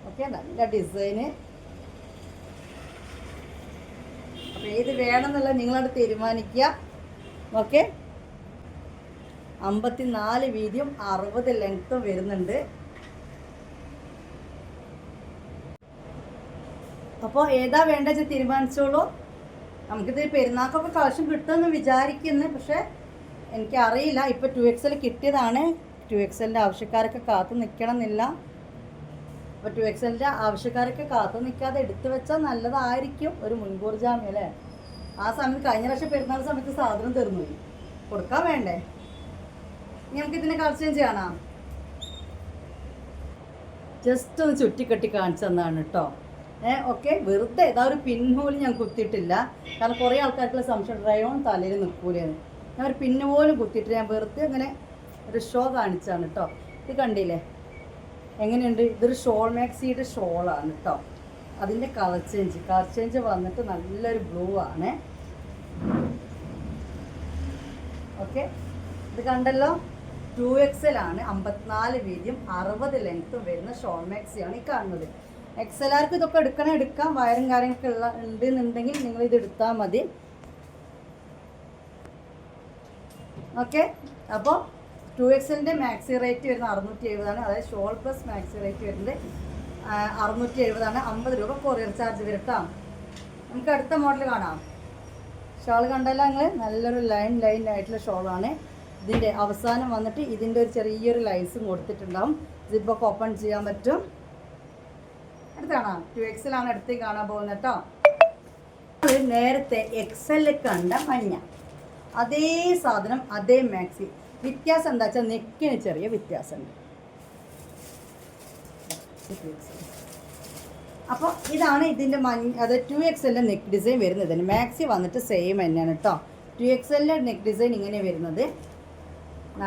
ഓക്കെ, നല്ല ഡിസൈന്. അപ്പോൾ ഏത് വേണമെന്നുള്ള നിങ്ങളവിടെ തീരുമാനിക്കുക. ഓക്കെ, 54 വീതിയും 60 ലെങ്ത്തും വരുന്നുണ്ട്. അപ്പോൾ ഏതാ വേണ്ടത് തീരുമാനിച്ചോളൂ. നമുക്കിത് പെരുന്നാൾക്കൊക്കെ കളക്ഷൻ കിട്ടുമെന്ന് വിചാരിക്കുന്നു, പക്ഷേ എനിക്കറിയില്ല. ഇപ്പോൾ 2XL കിട്ടിയതാണ്. 2XLൻ്റെ ആവശ്യക്കാരൊക്കെ കാത്തു നിൽക്കണം എന്നില്ല. അപ്പോൾ 2XLൻ്റെ ആവശ്യക്കാരൊക്കെ കാത്തു നിൽക്കാതെ എടുത്തു വെച്ചാൽ നല്ലതായിരിക്കും. ഒരു മുൻകൂർ ജാമ്യം അല്ലേ. ആ സമയത്ത് കഴിഞ്ഞ പ്രാവശ്യം പെരുന്നാൾ സമയത്ത് സാധനം തീർന്നു പോയി, കൊടുക്കാൻ വേണ്ടേ. ഇനി നമുക്കിതിനെ കളക്ഷൻ ചെയ്യണം. ജസ്റ്റ് ഒന്ന് ചുറ്റിക്കെട്ടി കാണിച്ചു തന്നാണ് കേട്ടോ. ഓക്കെ, വെറുതെ ഏതാ ഒരു പിന്നുപോലും ഞാൻ കുത്തിയിട്ടില്ല. കാരണം കുറേ ആൾക്കാർക്കുള്ള സംശയം ഡ്രൈവോൺ തലയിൽ നിൽക്കൂലെന്ന്. ഞാൻ ഒരു പിന്നു പോലും കുത്തിയിട്ടില്ല. ഞാൻ വെറുതെ അങ്ങനെ ഒരു ഷോ കാണിച്ചാണ് കേട്ടോ. ഇത് കണ്ടില്ലേ എങ്ങനെയുണ്ട്? ഇതൊരു ഷോൾ മാക്സിയുടെ ഷോളാണ് കേട്ടോ. അതിൻ്റെ കളർ ചേഞ്ച് വന്നിട്ട് നല്ലൊരു ബ്ലൂ ആണ്. ഓക്കെ, ഇത് കണ്ടല്ലോ, 2XL ആണ്. 54 വീതിയും 60 ലെങ്ത്തും വരുന്ന ഷോൾ മാക്സിയാണ് ഈ കാണുന്നത്. XLർക്ക് ഇതൊക്കെ എടുക്കാം. വയറും കാര്യങ്ങളൊക്കെ ഉണ്ടെന്നുണ്ടെങ്കിൽ നിങ്ങളിത് എടുത്താൽ മതി. ഓക്കെ, അപ്പോൾ 2XLൻ്റെ മാക്സി റേറ്റ് വരുന്നത് 670 ആണ്. അതായത് ഷോൾ പ്ലസ് മാക്സി റേറ്റ് വരുന്നത് 670 ആണ്. 50 രൂപ കൊറിയർ ചാർജ് വരും കേട്ടോ. നമുക്ക് അടുത്ത മോഡൽ കാണാം. ഷോൾ കണ്ടല്ലോ നിങ്ങൾ, നല്ലൊരു ലൈൻ ആയിട്ടുള്ള ഷോളാണ്. ഇതിൻ്റെ അവസാനം വന്നിട്ട് ഇതിൻ്റെ ഒരു ചെറിയൊരു ലൈസും കൊടുത്തിട്ടുണ്ടാവും. സിബൊക്കെ ഓപ്പൺ ചെയ്യാൻ പറ്റും. അടുത്ത് കാണാം, 2XL ആണ് അടുത്തേക്ക് കാണാൻ പോകുന്നത് കേട്ടോ. നേരത്തെ XL കണ്ട മഞ്ഞ അതേ സാധനം, അതേ മാക്സി. വ്യത്യാസം എന്താ വെച്ചാൽ നെക്കിന് ചെറിയ വ്യത്യാസമുണ്ട്. അപ്പോൾ ഇതാണ് ഇതിൻ്റെ അത് 2XLൻ്റെ നെക്ക് ഡിസൈൻ വരുന്നത്. മാക്സി വന്നിട്ട് സെയിം തന്നെയാണ് കേട്ടോ. 2XLൻ്റെ നെക്ക് ഡിസൈൻ ഇങ്ങനെ വരുന്നത്.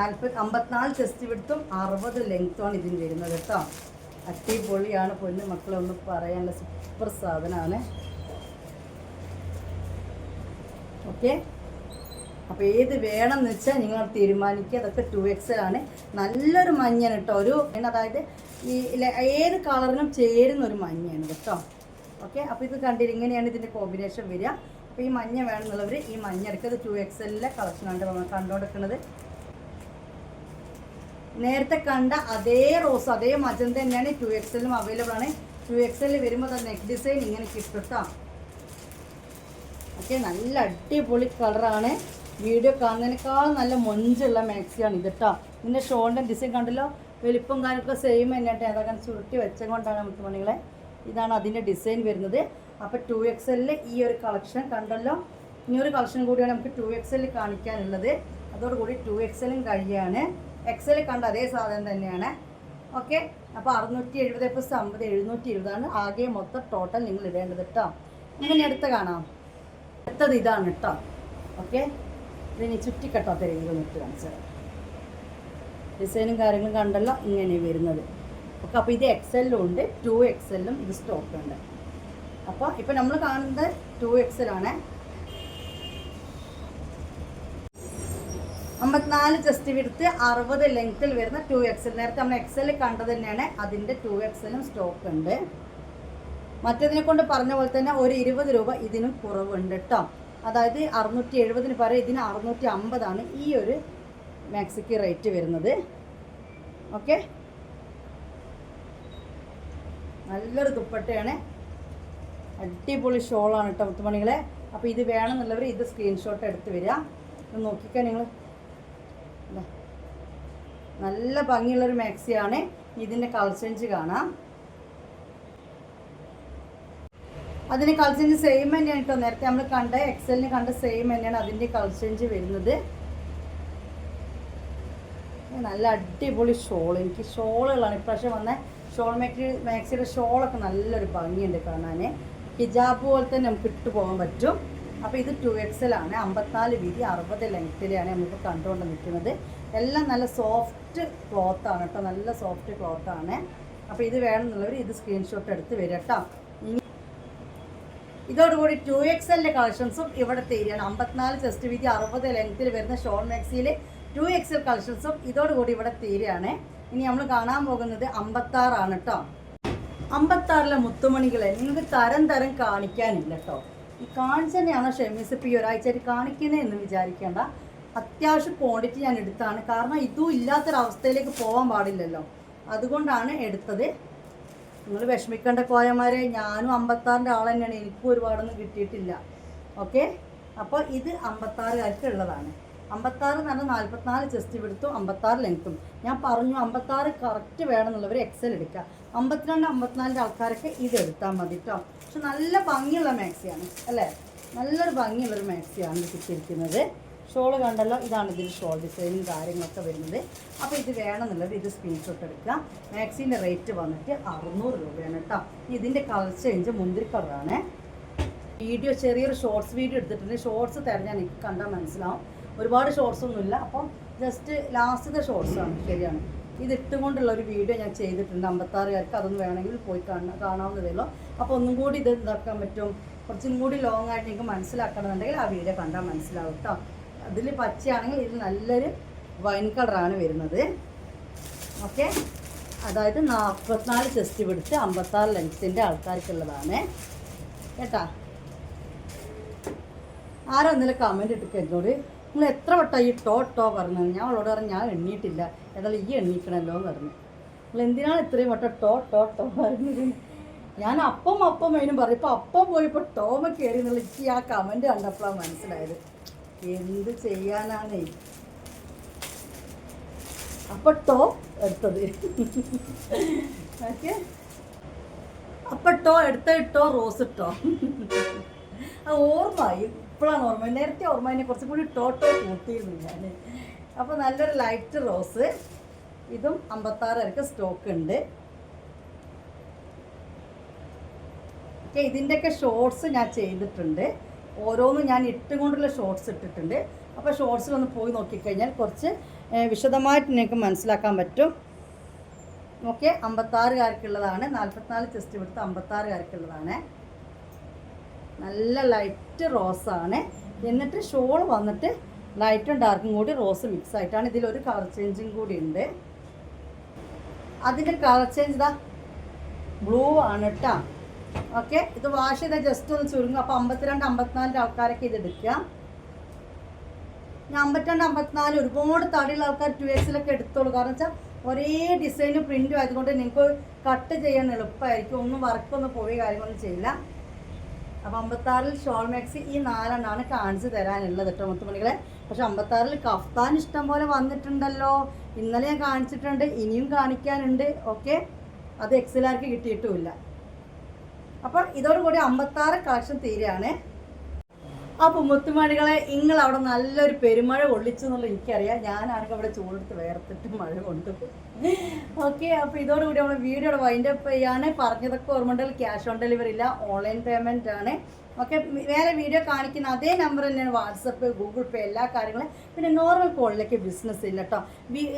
54 ചെസ്റ്റ് വിഡ്ത്തും 60 ലെങ്ത്തുമാണ് ഇതിന് വരുന്നത് കേട്ടോ. അടിപൊളിയാണ് പൊന്നു മക്കളെ, ഒന്ന് പറയാനുള്ള സൂപ്പർ സാധനമാണ്. ഓക്കെ, അപ്പോൾ ഏത് വേണമെന്ന് വെച്ചാൽ നിങ്ങൾ തീരുമാനിക്കുക. അതൊക്കെ 2XL ആണ്. നല്ലൊരു മഞ്ഞയാണ് കേട്ടോ. അതായത് ഈ ഏത് കളറിനും ചേരുന്ന ഒരു മഞ്ഞയാണ് കേട്ടോ. ഓക്കെ, അപ്പോൾ ഇത് കണ്ടിട്ട് ഇങ്ങനെയാണ് ഇതിൻ്റെ കോമ്പിനേഷൻ വരിക. അപ്പോൾ ഈ മഞ്ഞ വേണമെന്നുള്ളവർ ഈ മഞ്ഞ എടുക്കുന്നത് 2XLലെ കളക്ഷനാണ് നമ്മൾ കണ്ടുകൊടുക്കുന്നത്. നേരത്തെ കണ്ട അതേ റോസ്, അതേ മജന്ത തന്നെയാണ് 2XLലും അവൈലബിൾ ആണ്. 2XL വരുമ്പോൾ അത് നെക്ക് ഡിസൈൻ ഇങ്ങനെ കിട്ടും കേട്ടോ. ഓക്കെ, നല്ല അടിപൊളി കളറാണ്. വീഡിയോ കാണുന്നതിനേക്കാൾ നല്ല മൊഞ്ചുള്ള മാക്സിയാണ് ഇത് കേട്ടോ. ഇതിൻ്റെ ഷോളിൻ്റെ ഡിസൈൻ കണ്ടല്ലോ, വലിപ്പം കാര്യമൊക്കെ സെയിം തന്നെയായിട്ട് അതൊക്കെ ചുരുട്ടി വെച്ചുകൊണ്ടാണ് മുത്തുമണികളെ. ഇതാണ് അതിൻ്റെ ഡിസൈൻ വരുന്നത്. അപ്പോൾ 2XL ഈ ഒരു കളക്ഷൻ കണ്ടല്ലോ. ഇനി ഒരു കളക്ഷൻ കൂടിയാണ് നമുക്ക് 2XL കാണിക്കാനുള്ളത്. അതോടുകൂടി 2XLും കഴിയാണ്. XL കണ്ട അതേ സാധനം തന്നെയാണ്. ഓക്കെ, അപ്പോൾ 670 + 50 720 ആണ് ആകെ മൊത്തം ടോട്ടൽ നിങ്ങൾ ഇടേണ്ടത് കേട്ടോ. അങ്ങനെ അടുത്ത കാണാം. അടുത്തത് ഇതാണ് കേട്ടോ. ഓക്കെ, ഇതിനി ചുറ്റിക്കെട്ടാത്ത രീതിയിൽ നിട്ട് കാണിച്ചത് ഡിസൈനും കാര്യങ്ങളും കണ്ടല്ലോ, ഇങ്ങനെ വരുന്നത്. ഓക്കെ, അപ്പോൾ ഇത് XLലും ഉണ്ട്, 2XLലും ഇത് സ്റ്റോക്ക് ഉണ്ട്. അപ്പോൾ ഇപ്പോൾ നമ്മൾ കാണുന്നത് 2XL ആണ്. 54 ചെസ്റ്റ് വിഡ്ത്ത് 60 ലെങ്ത്തിൽ വരുന്ന 2XL. നേരത്തെ നമ്മൾ XL കണ്ടത് തന്നെയാണ്. അതിൻ്റെ 2XLും സ്റ്റോക്ക് ഉണ്ട്. മറ്റേതിനെ കൊണ്ട് പറഞ്ഞ പോലെ തന്നെ ഒരു 20 രൂപ ഇതിനും കുറവുണ്ട് കേട്ടോ. അതായത് 670 പകരം ഇതിന് 650 ആണ് ഈ ഒരു മാക്സിക്ക് റേറ്റ് വരുന്നത്. ഓക്കെ, നല്ലൊരു ദുപ്പട്ടയാണ്. അടിപൊളി ഷോളാണ് കേട്ടോ മുത്തുമണികളെ. അപ്പോൾ ഇത് വേണമെന്നുള്ളവർ ഇത് സ്ക്രീൻഷോട്ട് എടുത്ത് വരിക. നോക്കിക്കാൻ നിങ്ങൾ നല്ല ഭംഗിയുള്ളൊരു മാക്സിയാണ്. ഇതിൻ്റെ കളർ ചേഞ്ച് കാണാം. അതിന് കളർ ചേഞ്ച് സെയിം തന്നെയാണ് കേട്ടോ. നേരത്തെ നമ്മൾ കണ്ട എക്സലിന് കണ്ട സെയിം തന്നെയാണ് അതിൻ്റെ കളർ ചേഞ്ച് വരുന്നത്. നല്ല അടിപൊളി ഷോൾ. എനിക്ക് ഷോളുകളാണ് ഇപ്രാവശ്യം വന്ന ഷോൾ മാക്സിയുടെ ഷോളൊക്കെ നല്ലൊരു ഭംഗിയുണ്ട് കാണാൻ. ഹിജാബ് പോലെ തന്നെ നമുക്ക് ഇട്ട് പോകാൻ പറ്റും. അപ്പോൾ ഇത് 2XL ആണ്. 54 വീതി 60 ലെങ്ത്തിലാണ് നമുക്ക് കണ്ടുകൊണ്ട് നിൽക്കുന്നത്. എല്ലാം നല്ല സോഫ്റ്റ് ക്ലോത്താണ് കേട്ടോ. നല്ല സോഫ്റ്റ് ക്ലോത്താണ്. അപ്പോൾ ഇത് വേണമെന്നുള്ളവർ ഇത് സ്ക്രീൻഷോട്ട് എടുത്ത് വരും കേട്ടോ. ഇതോടുകൂടി 2XLൻ്റെ കളക്ഷൻസും ഇവിടെ തീരുകയാണ്. 54 ചെസ്റ്റ് വീതി 60 ലെങ്ത്തിൽ വരുന്ന ഷോൾ മാക്സിയിൽ 2XL കളക്ഷൻസും ഇതോടുകൂടി ഇവിടെ തീരുകയാണ്. ഇനി നമ്മൾ കാണാൻ പോകുന്നത് 56 ആണ് കേട്ടോ. 56 മുത്തുമണികളെ നിങ്ങൾക്ക് തരം കാണിക്കാനില്ല കേട്ടോ. ഈ കാണിച്ച് തന്നെയാണോ ഷെമീസ് ഇപ്പോൾ ഈ ഒരാഴ്ചയായിട്ട് കാണിക്കുന്നത് എന്ന് വിചാരിക്കേണ്ട. അത്യാവശ്യം ക്വാണ്ടിറ്റി ഞാൻ എടുത്താണ്. കാരണം ഇതും ഇല്ലാത്തൊരവസ്ഥയിലേക്ക് പോകാൻ പാടില്ലല്ലോ, അതുകൊണ്ടാണ് എടുത്തത്. നിങ്ങൾ വിഷമിക്കേണ്ട കോയമാരെ, ഞാനും 56ൻ്റെ ആൾ തന്നെയാണ്. എനിക്കും ഒരുപാടൊന്നും കിട്ടിയിട്ടില്ല. ഓക്കെ, അപ്പോൾ ഇത് 56കാർക്ക് ഉള്ളതാണ്. 56 എന്ന് പറഞ്ഞാൽ 44 ചെസ്റ്റ് വിടുത്തും 56 ലെങ്ത്തും. ഞാൻ പറഞ്ഞു 56 കറക്റ്റ് വേണമെന്നുള്ളവർ എക്സൽ എടുക്കുക. 52 54ൻ്റെ ആൾക്കാരൊക്കെ ഇത് എടുത്താൽ മതി കേട്ടോ. പക്ഷെ നല്ല ഭംഗിയുള്ള മാക്സിയാണ് അല്ലേ, നല്ലൊരു ഭംഗിയുള്ളൊരു മാക്സിയാണ് ഇത് കിട്ടിയിരിക്കുന്നത്. ഷോള് കണ്ടല്ലോ, ഇതാണ് ഇതിൽ ഷോൾ ഡിസൈനും കാര്യങ്ങളൊക്കെ വരുന്നത്. അപ്പോൾ ഇത് വേണമെന്നുള്ളത് ഇത് സ്ക്രീൻഷോട്ട് എടുക്കുക. മാക്സിൻ്റെ റേറ്റ് വന്നിട്ട് 600 രൂപയാണ് കേട്ടോ. ഇതിൻ്റെ കളർ ചേഞ്ച് മുന്തിരി കളറാണ്. വീഡിയോ ചെറിയൊരു ഷോർട്സ് വീഡിയോ എടുത്തിട്ടുണ്ട്. ഷോർട്സ് തിരഞ്ഞാൽ എനിക്ക് കണ്ടാൽ മനസ്സിലാവും. ഒരുപാട് ഷോർട്സ് ഒന്നുമില്ല. അപ്പം ജസ്റ്റ് ലാസ്റ്റത്തെ ഷോർട്സാണ്. ശരിയാണ്, ഇതിട്ടുകൊണ്ടുള്ള ഒരു വീഡിയോ ഞാൻ ചെയ്തിട്ടുണ്ട്. 56കാർക്ക് അതൊന്നും വേണമെങ്കിൽ പോയി കാണാവുന്നതേ ഉള്ളൂ. അപ്പോൾ ഒന്നും കൂടി ഇത് ഇതാക്കാൻ പറ്റും. കുറച്ചും കൂടി ലോങ് ആയിട്ട് നിങ്ങൾക്ക് മനസ്സിലാക്കണമെന്നുണ്ടെങ്കിൽ ആ വീഡിയോ കണ്ടാൽ മനസ്സിലാവും കേട്ടോ. അതിൽ പച്ചയാണെങ്കിൽ ഇത് നല്ലൊരു വൈൻ കളറാണ് വരുന്നത്. ഓക്കെ, അതായത് 44 ചെസ്റ്റ് പിടിച്ച് 56 ലെങ്ത്തിൻ്റെ ആൾക്കാർക്കുള്ളതാണ് കേട്ടാ. ആരോ ഒന്നില്ല കമൻറ്റ് ഇട്ടിട്ട് എന്നോട് നിങ്ങൾ എത്ര വട്ടം ഈ ടോ പറഞ്ഞത്. ഞാൻ അവളോട് പറഞ്ഞു ഞാൻ എണ്ണിയിട്ടില്ല, ഏതായാലും ഈ എണ്ണീക്കണമല്ലോ എന്ന് പറഞ്ഞു. നിങ്ങൾ എന്തിനാണ് ഇത്രയും വട്ടം ടോ പറഞ്ഞത്? ഞാൻ അപ്പം അതിനും പറയും. ഇപ്പോൾ അപ്പം പോയപ്പോൾ ടോമ കയറി എന്നുള്ള എനിക്ക് ആ കമൻറ്റ് കണ്ടപ്പോഴാണ് മനസ്സിലായത്. എന്ത് ചെയ്യാനാണ് അപ്പോൾ ടോ എടുത്തത്. ഓക്കെ, അപ്പം ടോ എടുത്തോ റോസ് ഇട്ടോ. അത് ഓർമ്മയായി, ഇപ്പോഴാണ് ഓർമ്മ. നേരത്തെ ഓർമ്മ, അതിനെ കുറച്ചും കൂടി ടോ കൂട്ടിയിരുന്നു ഞാൻ. അപ്പോൾ നല്ലൊരു ലൈറ്റ് റോസ്. ഇതും 56കാർക്ക് സ്റ്റോക്ക് ഉണ്ട്. ഓക്കെ, ഇതിൻ്റെയൊക്കെ ഷോർട്സ് ഞാൻ ചെയ്തിട്ടുണ്ട്. ഓരോന്നും ഞാൻ ഇട്ടുകൊണ്ടുള്ള ഷോർട്സ് ഇട്ടിട്ടുണ്ട്. അപ്പോൾ ഷോർട്സിലൊന്ന് പോയി നോക്കിക്കഴിഞ്ഞാൽ കുറച്ച് വിശദമായിട്ട് നിങ്ങൾക്ക് മനസ്സിലാക്കാൻ പറ്റും. ഓക്കെ, 56കാർക്കുള്ളതാണ്. 44 ചെസ്റ്റ് എടുത്ത് 56കാർക്കുള്ളതാണ്. നല്ല ലൈറ്റ് റോസാണ്. എന്നിട്ട് ഷോൾ വന്നിട്ട് ലൈറ്റും ഡാർക്കും കൂടി റോസ് മിക്സ് ആയിട്ടാണ്. ഇതിലൊരു കളർ ചേഞ്ചും കൂടി ഉണ്ട്. അതിൻ്റെ കളർ ചേഞ്ച് ഇതാ ബ്ലൂ ആണ് കേട്ടോ. ഓക്കെ, ഇത് വാഷ് ചെയ്താൽ ജസ്റ്റ് ഒന്ന് ചുരുങ്ങും. അപ്പോൾ 52 54ൻ്റെ ആൾക്കാരൊക്കെ ഇത് എടുക്കുക. ഞാൻ 52 54 ഒരുപാട് തടിയുള്ള ആൾക്കാർ 2XLൊക്കെ എടുത്തോളൂ. കാരണം വെച്ചാൽ ഒരേ ഡിസൈനും പ്രിൻറ്റും ആയതുകൊണ്ട് നിങ്ങൾക്ക് കട്ട് ചെയ്യാൻ എളുപ്പമായിരിക്കും. ഒന്നും വർക്കൊന്നും പോയി കാര്യങ്ങളൊന്നും ചെയ്യില്ല. അപ്പോൾ 56 ഷോൾ മാക്സി ഈ 4 കാണിച്ച് തരാനുള്ളത് കേട്ടോ മുത്തുമണികളെ. പക്ഷെ 56 കഫ്താൻ ഇഷ്ടം പോലെ വന്നിട്ടുണ്ടല്ലോ. ഇന്നലെ ഞാൻ കാണിച്ചിട്ടുണ്ട്, ഇനിയും കാണിക്കാനുണ്ട്. ഓക്കെ, അത് എക്സലാർക്ക് കിട്ടിയിട്ടുമില്ല. അപ്പോൾ ഇതോടുകൂടി 56 കളക്ഷൻ തീരെയാണ്. അപ്പോൾ മുത്തുമണികളെ, നിങ്ങൾ അവിടെ നല്ലൊരു പെരുമഴ കൊള്ളിച്ചു എന്നുള്ള എനിക്കറിയാം. ഞാനാണെങ്കിൽ അവിടെ ചൂടെടുത്ത് വേർത്തിട്ട് മഴ കൊണ്ടു. ഓക്കെ, അപ്പോൾ ഇതോടുകൂടി നമ്മൾ വീഡിയോയുടെ വൈൻഡപ്പ് ചെയ്യാണ്. പറഞ്ഞതൊക്കെ ഓർമ്മയുണ്ടെങ്കിൽ ക്യാഷ് ഓൺ ഡെലിവറി ഇല്ല, ഓൺലൈൻ പേയ്മെൻ്റ് ആണ്. ഓക്കെ, വേറെ വീഡിയോ കാണിക്കുന്ന അതേ നമ്പർ തന്നെയാണ് വാട്സപ്പ്, ഗൂഗിൾ പേ, എല്ലാ കാര്യങ്ങളും. പിന്നെ നോർമൽ കോളിലേക്ക് ബിസിനസ് ഇല്ല കേട്ടോ.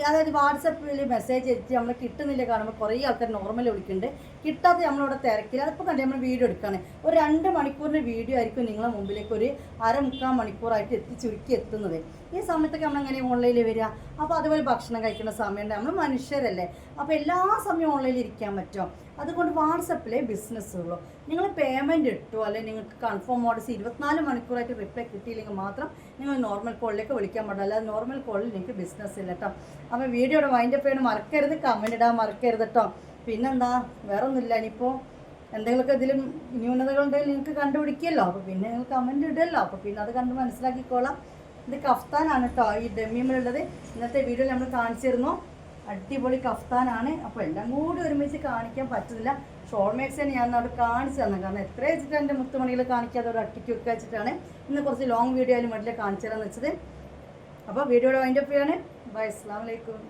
അതായത് വാട്സപ്പിൽ മെസ്സേജ് അയച്ച് നമ്മൾ കിട്ടുന്നില്ല കാണുമ്പോൾ കുറേ ആൾക്കാർ നോർമൽ വിളിക്കുന്നുണ്ട്. കിട്ടാത്ത നമ്മളിവിടെ തിരക്കില്ല. അതിപ്പോൾ കണ്ട് നമ്മൾ വീഡിയോ എടുക്കുകയാണ്. ഒരു 2 മണിക്കൂറിൻ്റെ വീഡിയോ ആയിരിക്കും നിങ്ങളെ മുമ്പിലേക്ക് ഒരു 1/2-3/4 മണിക്കൂറായിട്ട് ചുരുക്കി എത്തുന്നത്. ഈ സമയത്തൊക്കെ നമ്മളെങ്ങനെ ഓൺലൈനിൽ വരിക? അപ്പോൾ അതുപോലെ ഭക്ഷണം കഴിക്കുന്ന സമയമുണ്ട്. നമ്മൾ മനുഷ്യരല്ലേ, അപ്പോൾ എല്ലാ സമയവും ഓൺലൈനിൽ ഇരിക്കാൻ പറ്റുമോ? അതുകൊണ്ട് വാട്സപ്പിലെ ബിസിനസ്സുള്ളൂ. നിങ്ങൾ പേയ്മെൻറ്റ് ഇട്ടു, അല്ലെങ്കിൽ നിങ്ങൾക്ക് കൺഫേം ഓർഡേഴ്സ് 24 മണിക്കൂറായിട്ട് റിപ്ലൈ കിട്ടിയില്ലെങ്കിൽ മാത്രം നിങ്ങൾ നോർമൽ കോളിലേക്ക് വിളിക്കാൻ പാടില്ല. അല്ലാതെ നോർമൽ കോളിൽ നിങ്ങൾക്ക് ബിസിനസ് ഇല്ല കേട്ടോ. അപ്പോൾ വീഡിയോയുടെ വൈൻഡപ്പ് ചെയ്യാൻ മറക്കരുത്, കമൻറ്റ് ഇടാൻ മറക്കരുത് കേട്ടോ. പിന്നെന്താ, വേറെ ഒന്നുമില്ല. ഇനിയിപ്പോൾ എന്തെങ്കിലുമൊക്കെ ഇതിലും ന്യൂനതകളുണ്ടെങ്കിൽ നിങ്ങൾക്ക് കണ്ടുപിടിക്കുമല്ലോ. അപ്പോൾ പിന്നെ നിങ്ങൾ കമൻറ്റ് ഇടുമല്ലോ. അപ്പോൾ പിന്നെ അത് കണ്ട് മനസ്സിലാക്കിക്കോളാം. ഇത് കഫ്താനാണ് കേട്ടോ, ഈ ഡെമ്മിയിലുള്ളത്. ഇന്നത്തെ വീഡിയോയിൽ നമ്മൾ കാണിച്ചിരുന്നു. അടിപൊളി കഫ്താനാണ്. അപ്പോൾ എല്ലാം കൂടി ഒരുമിച്ച് കാണിക്കാൻ പറ്റുന്നില്ല. ഷോൾ മാക്സിയാണ് ഞാൻ അവിടെ കാണിച്ചു തന്നെ, കാരണം എത്ര വെച്ചിട്ട് എൻ്റെ മുത്തുമണികൾ കാണിക്കാതെ ഒരു അട്ടിക്ക് വെക്കുക വെച്ചിട്ടാണ് ഇന്ന് കുറച്ച് ലോങ് വീഡിയോ ആയാലും വേണ്ടിയിട്ട് കാണിച്ചു തരാമെന്ന് വെച്ചത്. അപ്പോൾ വീഡിയോയുടെ വൈൻഡപ്പ് ചെയ്യാണ്. ബൈ, അസ്സലാമു അലൈക്കും.